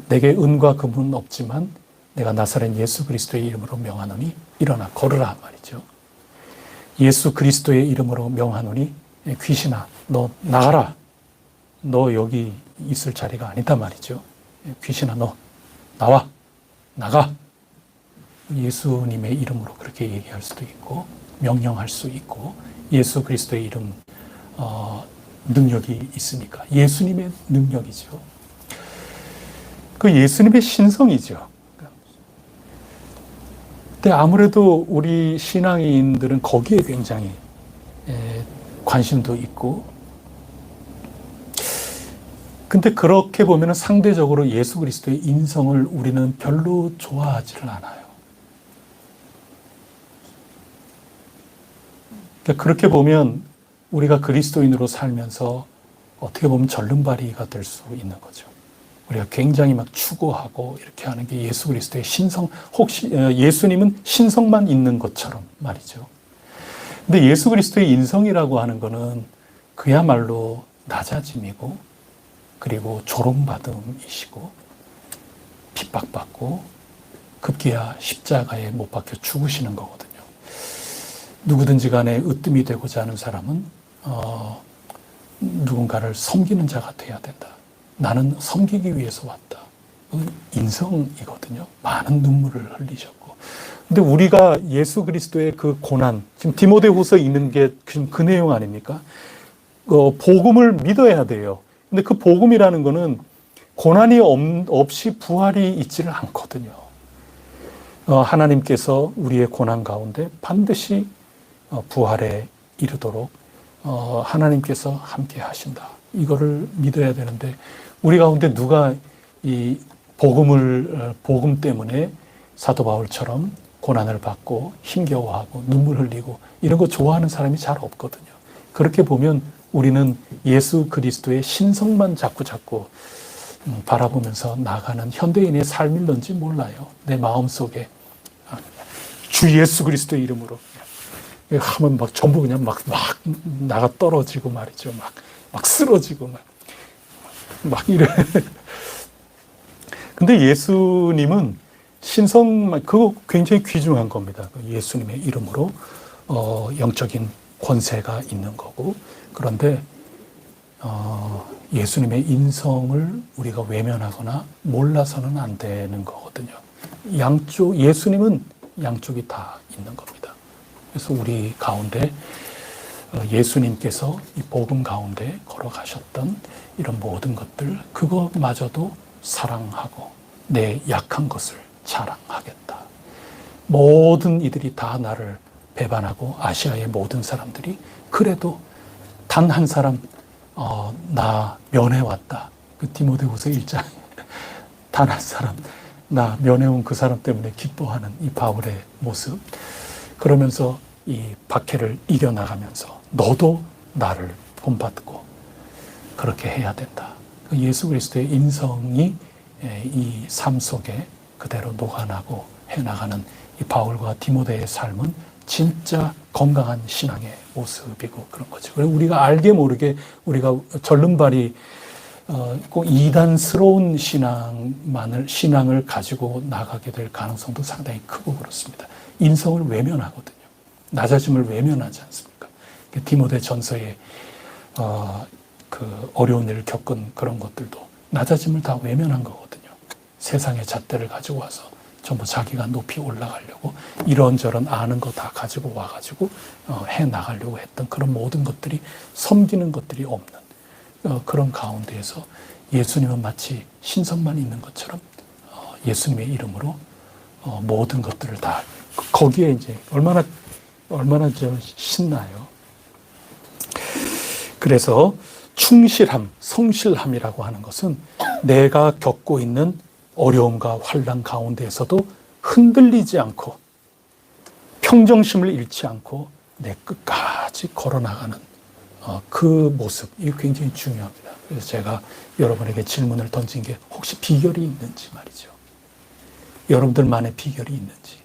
내게 은과 금은 없지만 내가 나사렛 예수 그리스도의 이름으로 명하노니 일어나 걸으라 말이죠. 예수 그리스도의 이름으로 명하노니 귀신아 너 나가라. 너 여기 있을 자리가 아니다 말이죠. 귀신아 너 나와, 나가. 예수님의 이름으로 그렇게 얘기할 수도 있고 명령할 수 있고, 예수 그리스도의 이름 능력이 있으니까 예수님의 능력이죠. 그 예수님의 신성이죠. 근데 아무래도 우리 신앙인들은 거기에 굉장히 관심도 있고, 근데 그렇게 보면 상대적으로 예수 그리스도의 인성을 우리는 별로 좋아하지를 않아요. 그러니까 그렇게 보면 우리가 그리스도인으로 살면서 어떻게 보면 절름발이가 될 수 있는 거죠. 우리가 굉장히 막 추구하고 이렇게 하는 게 예수 그리스도의 신성, 혹시 예수님은 신성만 있는 것처럼 말이죠. 근데 예수 그리스도의 인성이라고 하는 거는 그야말로 낮아짐이고, 그리고 조롱받음이시고, 핍박받고 급기야 십자가에 못 박혀 죽으시는 거거든요. 누구든지 간에 으뜸이 되고자 하는 사람은 누군가를 섬기는 자가 돼야 된다. 나는 섬기기 위해서 왔다. 인성이거든요. 많은 눈물을 흘리셨고. 근데 우리가 예수 그리스도의 그 고난, 지금 디모데후서 읽는 게 그 내용 아닙니까? 복음을 믿어야 돼요. 근데 그 복음이라는 거는 고난이 없이 부활이 있지를 않거든요. 하나님께서 우리의 고난 가운데 반드시 부활에 이르도록 하나님께서 함께 하신다. 이거를 믿어야 되는데, 우리 가운데 누가 이 복음 때문에 사도 바울처럼 고난을 받고 힘겨워하고 눈물 흘리고 이런 거 좋아하는 사람이 잘 없거든요. 그렇게 보면 우리는 예수 그리스도의 신성만 자꾸 바라보면서 나가는 현대인의 삶일런지 몰라요. 내 마음속에 주 예수 그리스도의 이름으로 하면 막 전부 그냥 막 나가 떨어지고 말이죠. 막 쓰러지고 막 이래. 근데 예수님은 신성만, 그거 굉장히 귀중한 겁니다. 예수님의 이름으로 영적인 권세가 있는 거고. 그런데 예수님의 인성을 우리가 외면하거나 몰라서는 안 되는 거거든요. 예수님은 양쪽이 다 있는 겁니다. 그래서 우리 가운데 예수님께서 이 복음 가운데 걸어가셨던 이런 모든 것들, 그거마저도 사랑하고 내 약한 것을 자랑하겠다. 모든 이들이 다 나를 배반하고, 아시아의 모든 사람들이 그래도 단 한 사람 나 면해왔다. 그 디모데후서 1장 단 한 사람 나 면해온 그 사람 때문에 기뻐하는 이 바울의 모습, 그러면서 이 박해를 이겨나가면서 너도 나를 본받고 그렇게 해야 된다. 예수 그리스도의 인성이 이 삶 속에 그대로 녹아나고 해나가는 이 바울과 디모데의 삶은 진짜 건강한 신앙의 모습이고 그런 거죠. 그리고 우리가 알게 모르게 우리가 절름발이 꼭 이단스러운 신앙을 가지고 나가게 될 가능성도 상당히 크고 그렇습니다. 인성을 외면하거든요. 낮아짐을 외면하지 않습니까? 디모데 전서에 그 어려운 일을 겪은 그런 것들도 낮아짐을 다 외면한 거거든요. 세상의 잣대를 가지고 와서 전부 자기가 높이 올라가려고 이런저런 아는 거 다 가지고 와가지고 해 나가려고 했던 그런 모든 것들이 섬기는 것들이 없는 그런 가운데에서 예수님은 마치 신성만 있는 것처럼 예수님의 이름으로 모든 것들을 다 거기에 이제 얼마나 좀 신나요. 그래서 충실함, 성실함이라고 하는 것은 내가 겪고 있는 어려움과 환난 가운데에서도 흔들리지 않고 평정심을 잃지 않고 내 끝까지 걸어나가는 그 모습, 이게 굉장히 중요합니다. 그래서 제가 여러분에게 질문을 던진 게 혹시 비결이 있는지 말이죠. 여러분들만의 비결이 있는지.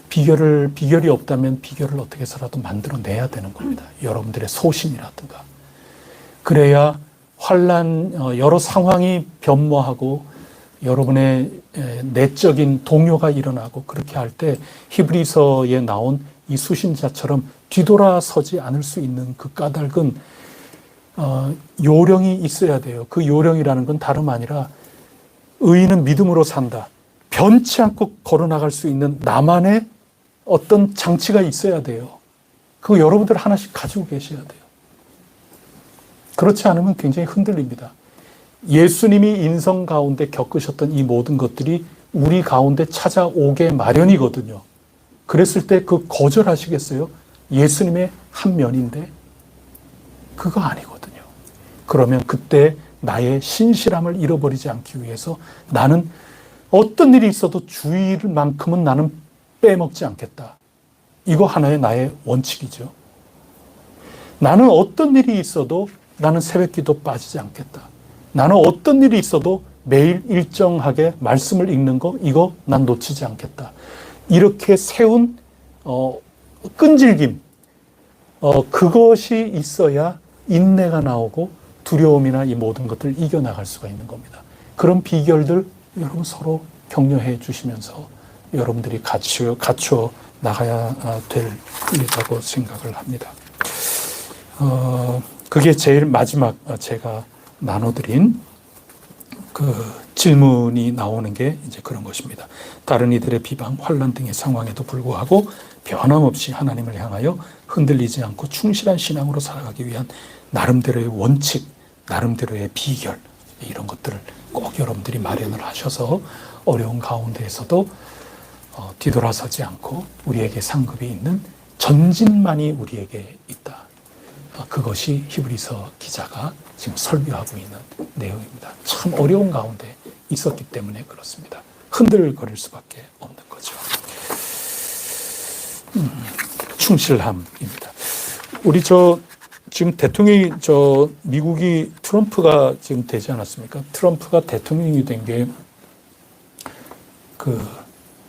비결이 없다면 비결을 어떻게 해서라도 만들어내야 되는 겁니다. 여러분들의 소신이라든가. 그래야 환난, 여러 상황이 변모하고 여러분의 내적인 동요가 일어나고 그렇게 할 때 히브리서에 나온 이 수신자처럼 뒤돌아서지 않을 수 있는 그 까닭은 요령이 있어야 돼요. 그 요령이라는 건 다름 아니라 의인은 믿음으로 산다. 변치 않고 걸어나갈 수 있는 나만의 어떤 장치가 있어야 돼요. 그거 여러분들 하나씩 가지고 계셔야 돼요. 그렇지 않으면 굉장히 흔들립니다. 예수님이 인성 가운데 겪으셨던 이 모든 것들이 우리 가운데 찾아오게 마련이거든요. 그랬을 때 그 거절하시겠어요? 예수님의 한 면인데 그거 아니거든요. 그러면 그때 나의 신실함을 잃어버리지 않기 위해서 나는 어떤 일이 있어도 주일만큼은 나는 빼먹지 않겠다. 이거 하나의 나의 원칙이죠. 나는 어떤 일이 있어도 나는 새벽기도 빠지지 않겠다. 나는 어떤 일이 있어도 매일 일정하게 말씀을 읽는 거 이거 난 놓치지 않겠다. 이렇게 세운 끈질김 그것이 있어야 인내가 나오고 두려움이나 이 모든 것들을 이겨나갈 수가 있는 겁니다. 그런 비결들 여러분 서로 격려해 주시면서 여러분들이 갖추어 나가야 될 일이라고 생각을 합니다. 그게 제일 마지막 제가 나눠드린 그 질문이 나오는 게 이제 그런 것입니다. 다른 이들의 비방, 환난 등의 상황에도 불구하고 변함없이 하나님을 향하여 흔들리지 않고 충실한 신앙으로 살아가기 위한 나름대로의 원칙, 나름대로의 비결 이런 것들을 꼭 여러분들이 마련을 하셔서 어려운 가운데에서도 뒤돌아서지 않고 우리에게 상급이 있는 전진만이 우리에게 있다. 그것이 히브리서 기자가 지금 설교하고 있는 내용입니다. 참 어려운 가운데 있었기 때문에 그렇습니다. 흔들거릴 수밖에 없는 거죠. 충실함입니다. 우리 지금 대통령이 미국이 트럼프가 지금 되지 않았습니까? 트럼프가 대통령이 된 게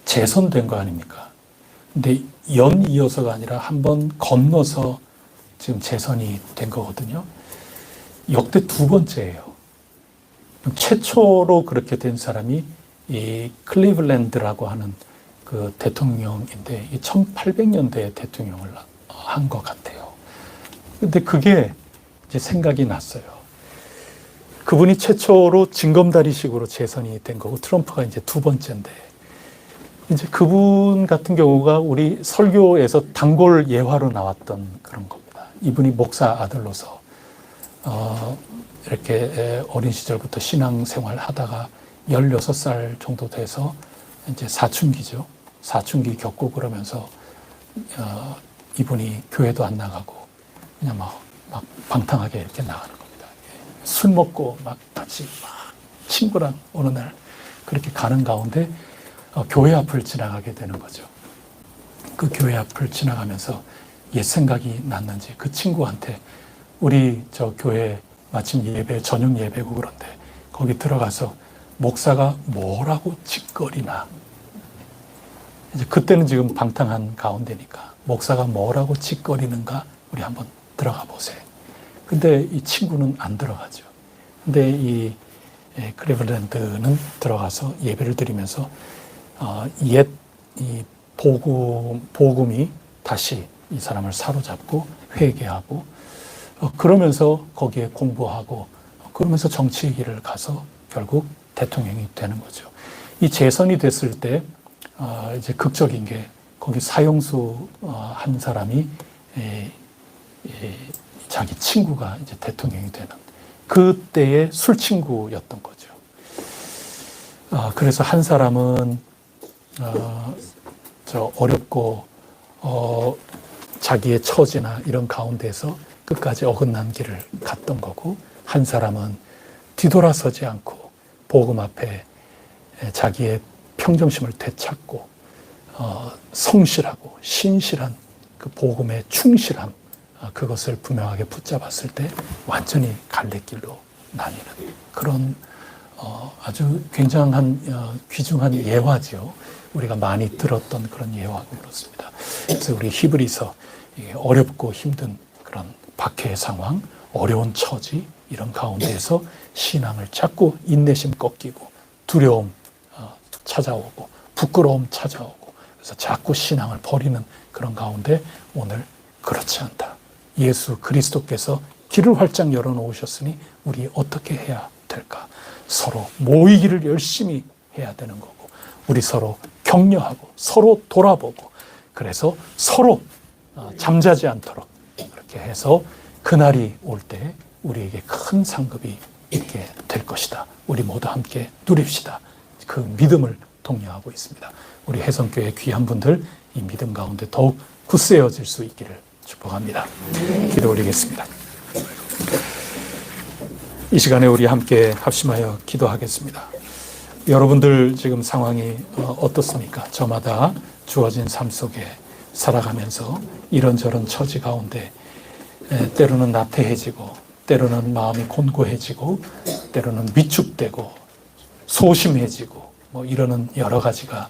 재선된 거 아닙니까? 근데 연이어서가 아니라 한 번 건너서 지금 재선이 된 거거든요. 역대 두 번째예요. 최초로 그렇게 된 사람이 이 클리블랜드라고 하는 그 대통령인데 1800년대 대통령을 한 것 같아요. 근데 그게 이제 생각이 났어요. 그분이 최초로 징검다리식으로 재선이 된 거고 트럼프가 이제 두 번째인데 이제 그분 같은 경우가 우리 설교에서 단골 예화로 나왔던 그런 겁니다. 이분이 목사 아들로서 이렇게 어린 시절부터 신앙생활 하다가 16살 정도 돼서 이제 사춘기죠. 사춘기 겪고 그러면서 이분이 교회도 안 나가고 그냥 막 방탕하게 이렇게 나가는 겁니다. 술 먹고 막 같이 친구랑 어느 날 그렇게 가는 가운데 교회 앞을 지나가게 되는 거죠. 그 교회 앞을 지나가면서 옛 생각이 났는지 그 친구한테 우리 교회 마침 저녁 예배고 그런데 거기 들어가서 목사가 뭐라고 짓거리나 이제 그때는 지금 방탕한 가운데니까 목사가 뭐라고 짓거리는가 우리 한번 들어가 보세요. 근데 이 친구는 안 들어가죠. 근데 이 클리블랜드는 들어가서 예배를 드리면서 옛 이 복음이 다시 이 사람을 사로잡고 회개하고 그러면서 거기에 공부하고 그러면서 정치의 길을 가서 결국 대통령이 되는 거죠. 이 재선이 됐을 때 이제 극적인 게 거기 사형수 한 사람이 자기 친구가 이제 대통령이 되는 그때의 술 친구였던 거죠. 그래서 한 사람은 어렵고 자기의 처지나 이런 가운데서 끝까지 어긋난 길을 갔던 거고, 한 사람은 뒤돌아서지 않고 복음 앞에 자기의 평정심을 되찾고 성실하고 신실한 그 복음의 충실함, 그것을 분명하게 붙잡았을 때 완전히 갈래길로 나뉘는 그런 아주 굉장한 귀중한 예화죠. 우리가 많이 들었던 그런 예화고 그렇습니다. 그래서 우리 히브리서 어렵고 힘든 그런 박해의 상황, 어려운 처지 이런 가운데에서 신앙을 자꾸 인내심 꺾이고 두려움 찾아오고 부끄러움 찾아오고 그래서 자꾸 신앙을 버리는 그런 가운데 오늘 그렇지 않다. 예수 그리스도께서 길을 활짝 열어놓으셨으니 우리 어떻게 해야 될까? 서로 모이기를 열심히 해야 되는 거고 우리 서로 격려하고 서로 돌아보고 그래서 서로 잠자지 않도록 그렇게 해서 그날이 올 때 우리에게 큰 상급이 있게 될 것이다. 우리 모두 함께 누립시다. 그 믿음을 독려하고 있습니다. 우리 혜성교회 귀한 분들 이 믿음 가운데 더욱 굳세어질 수 있기를 축복합니다. 기도 올리겠습니다. 이 시간에 우리 함께 합심하여 기도하겠습니다. 여러분들 지금 상황이 어떻습니까? 저마다 주어진 삶 속에 살아가면서 이런저런 처지 가운데 때로는 나태해지고 때로는 마음이 곤고해지고 때로는 위축되고 소심해지고 뭐 이러는 여러 가지가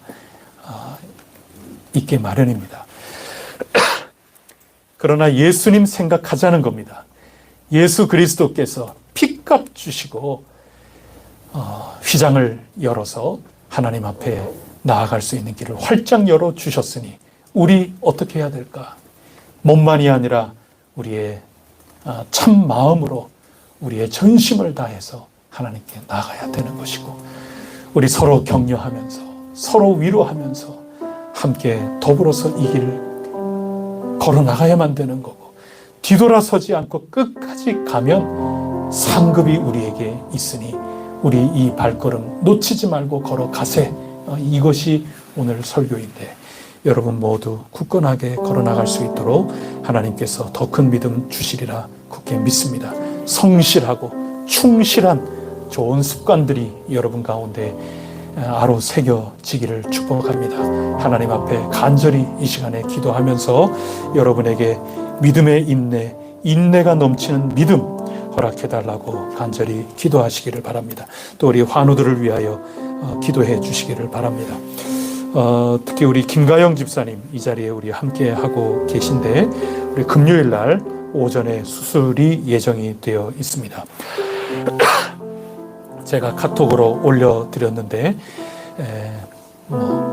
있게 마련입니다. 그러나 예수님 생각하자는 겁니다. 예수 그리스도께서 피값 주시고 휘장을 열어서 하나님 앞에 나아갈 수 있는 길을 활짝 열어 주셨으니 우리 어떻게 해야 될까? 몸만이 아니라 우리의 참 마음으로 우리의 전심을 다해서 하나님께 나아가야 되는 것이고 우리 서로 격려하면서 서로 위로하면서 함께 더불어서 이 길을 걸어나가야만 되는 거고 뒤돌아서지 않고 끝까지 가면 상급이 우리에게 있으니 우리 이 발걸음 놓치지 말고 걸어가세. 이것이 오늘 설교인데 여러분 모두 굳건하게 걸어나갈 수 있도록 하나님께서 더 큰 믿음 주시리라 굳게 믿습니다. 성실하고 충실한 좋은 습관들이 여러분 가운데 아로 새겨지기를 축복합니다. 하나님 앞에 간절히 이 시간에 기도하면서 여러분에게 믿음의 인내가 넘치는 믿음 허락해달라고 간절히 기도하시기를 바랍니다. 또 우리 환우들을 위하여 기도해 주시기를 바랍니다. 특히 우리 김가영 집사님 이 자리에 우리 함께 하고 계신데 우리 금요일 날 오전에 수술이 예정이 되어 있습니다. 제가 카톡으로 올려드렸는데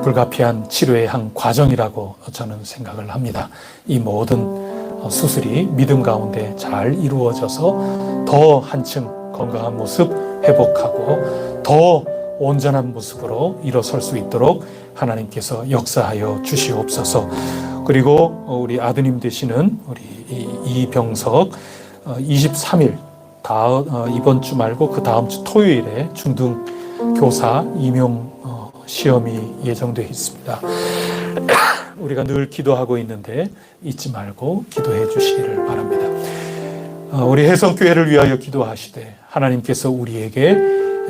불가피한 치료의 한 과정이라고 저는 생각을 합니다. 이 모든 수술이 믿음 가운데 잘 이루어져서 더 한층 건강한 모습 회복하고 더 온전한 모습으로 일어설 수 있도록 하나님께서 역사하여 주시옵소서. 그리고 우리 아드님 되시는 우리 이병석 23일 이번 주 말고 그 다음 주 토요일에 중등 교사 임용 시험이 예정되어 있습니다. 우리가 늘 기도하고 있는데 잊지 말고 기도해 주시기를 바랍니다. 우리 혜성교회를 위하여 기도하시되 하나님께서 우리에게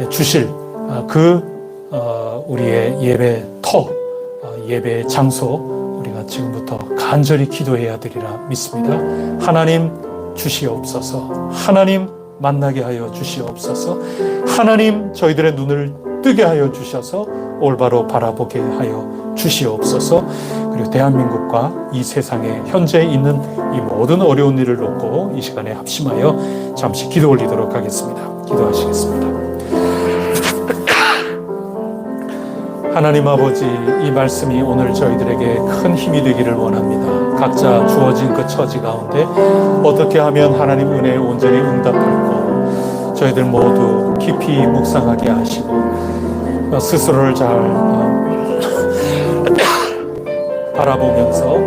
주실 우리의 예배터, 예배의 장소 우리가 지금부터 간절히 기도해야 되리라 믿습니다. 하나님 주시옵소서. 하나님 만나게 하여 주시옵소서. 하나님 저희들의 눈을 뜨게 하여 주셔서 올바로 바라보게 하여 주시옵소서. 그리고 대한민국과 이 세상에 현재 있는 이 모든 어려운 일을 놓고 이 시간에 합심하여 잠시 기도 올리도록 하겠습니다. 기도하시겠습니다. 하나님 아버지, 이 말씀이 오늘 저희들에게 큰 힘이 되기를 원합니다. 각자 주어진 그 처지 가운데 어떻게 하면 하나님 은혜에 온전히 응답할까 저희들 모두 깊이 묵상하게 하시고 스스로를 잘 바라보면서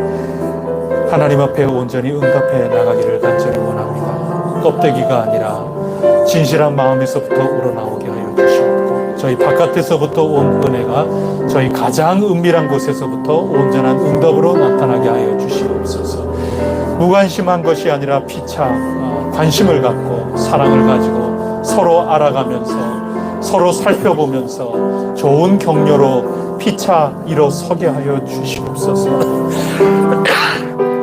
하나님 앞에 온전히 응답해 나가기를 간절히 원합니다. 껍데기가 아니라 진실한 마음에서부터 우러나오게 하여 주시옵고 저희 바깥에서부터 온 은혜가 저희 가장 은밀한 곳에서부터 온전한 응답으로 나타나게 하여 주시옵소서. 무관심한 것이 아니라 피차 관심을 갖고 사랑을 가지고 서로 알아가면서 서로 살펴보면서 좋은 격려로 피차 일어서게 하여 주시옵소서.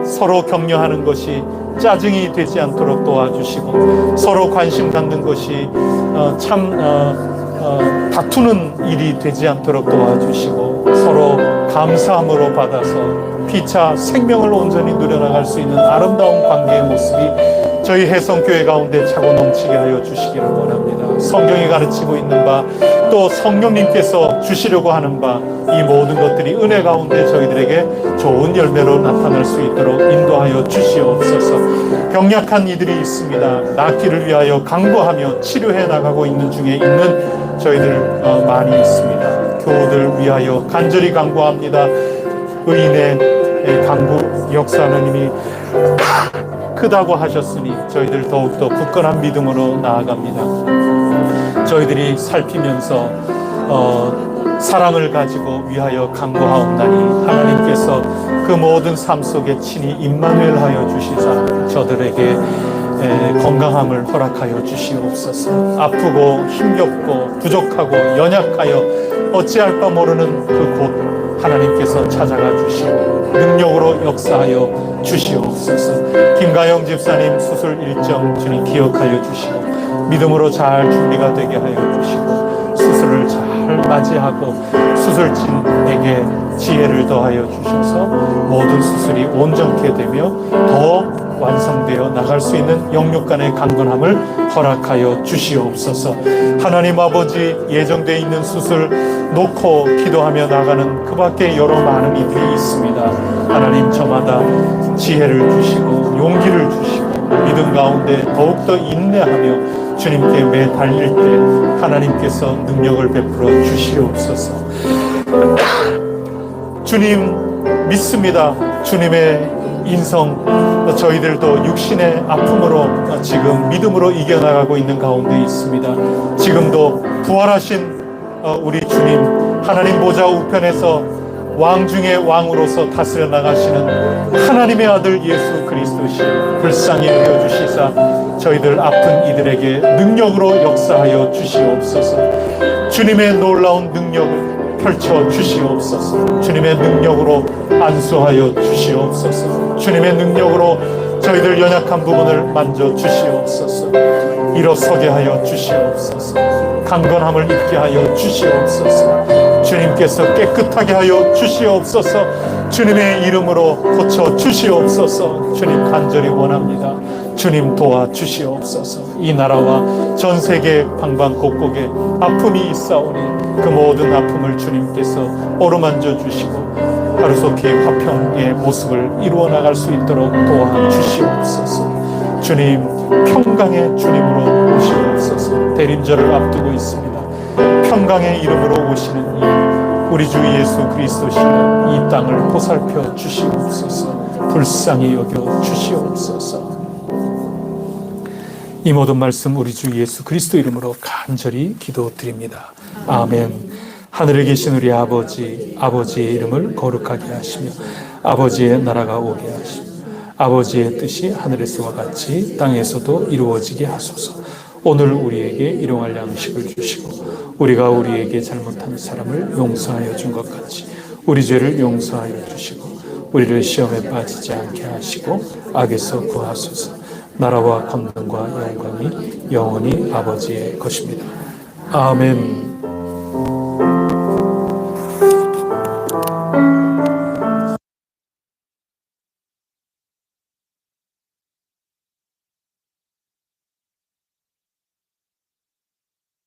서로 격려하는 것이 짜증이 되지 않도록 도와주시고 서로 관심 갖는 것이 다투는 일이 되지 않도록 도와주시고 서로 감사함으로 받아서 피차 생명을 온전히 누려나갈 수 있는 아름다운 관계의 모습이 저희 혜성교회 가운데 차고 넘치게 하여 주시기를 원합니다. 성경이 가르치고 있는 바 또 성령님께서 주시려고 하는 바 이 모든 것들이 은혜 가운데 저희들에게 좋은 열매로 나타날 수 있도록 인도하여 주시옵소서. 병약한 이들이 있습니다. 낫기를 위하여 강구하며 치료해 나가고 있는 중에 있는 저희들 많이 있습니다. 교우들 위하여 간절히 강구합니다. 의인의 강구 역사 하나님이 크다고 하셨으니 저희들 더욱더 굳건한 믿음으로 나아갑니다. 저희들이 살피면서 사랑을 가지고 위하여 강구하옵나니 하나님께서 그 모든 삶 속에 친히 임마누엘 하여 주시사 저들에게 건강함을 허락하여 주시옵소서. 아프고 힘겹고 부족하고 연약하여 어찌할 바 모르는 그 곳 하나님께서 찾아가 주시고 능력으로 역사하여 주시옵소서. 김가영 집사님 수술 일정 주님 기억하여 주시고 믿음으로 잘 준비가 되게 하여 주시고 수술을 잘 맞이하고 수술진에게 지혜를 더하여 주셔서 모든 수술이 온전케 되며 더 완성되어 나갈 수 있는 영육간의 강건함을 허락하여 주시옵소서. 하나님 아버지 예정되어 있는 수술 놓고 기도하며 나가는 그 밖에 여러 많은 이들이 있습니다. 하나님 저마다 지혜를 주시고 용기를 주시고 믿음 가운데 더욱더 인내하며 주님께 매달릴 때 하나님께서 능력을 베풀어 주시옵소서. 주님 믿습니다. 주님의 인성 저희들도 육신의 아픔으로 지금 믿음으로 이겨나가고 있는 가운데 있습니다. 지금도 부활하신 우리 주님 하나님 보좌 우편에서 왕 중의 왕으로서 다스려 나가시는 하나님의 아들 예수 그리스도시 불쌍히 여겨주시사 저희들 아픈 이들에게 능력으로 역사하여 주시옵소서. 주님의 놀라운 능력을 펼쳐 주시옵소서. 주님의 능력으로 안수하여 주시옵소서. 주님의 능력으로 저희들 연약한 부분을 만져 주시옵소서. 일어서게 하여 주시옵소서. 강건함을 입게 하여 주시옵소서. 주님께서 깨끗하게 하여 주시옵소서. 주님의 이름으로 고쳐 주시옵소서. 주님 간절히 원합니다. 주님 도와 주시옵소서. 이 나라와 전 세계 방방곡곡에 아픔이 있사오니 그 모든 아픔을 주님께서 어루만져 주시고 하루속히 화평의 모습을 이루어 나갈 수 있도록 도와 주시옵소서. 주님 평강의 주님으로 오시옵소서. 대림절을 앞두고 있습니다. 평강의 이름으로 오시는 이 우리 주 예수 그리스도시가 이 땅을 보살펴 주시옵소서. 불쌍히 여겨 주시옵소서. 이 모든 말씀 우리 주 예수 그리스도 이름으로 간절히 기도드립니다. 아멘. 하늘에 계신 우리 아버지, 아버지의 이름을 거룩하게 하시며 아버지의 나라가 오게 하시며 아버지의 뜻이 하늘에서와 같이 땅에서도 이루어지게 하소서. 오늘 우리에게 일용할 양식을 주시고 우리가 우리에게 잘못한 사람을 용서하여 준 것 같이 우리 죄를 용서하여 주시고 우리를 시험에 빠지지 않게 하시고 악에서 구하소서. 나라와 권능과 영광이 영원히 아버지의 것입니다. 아멘.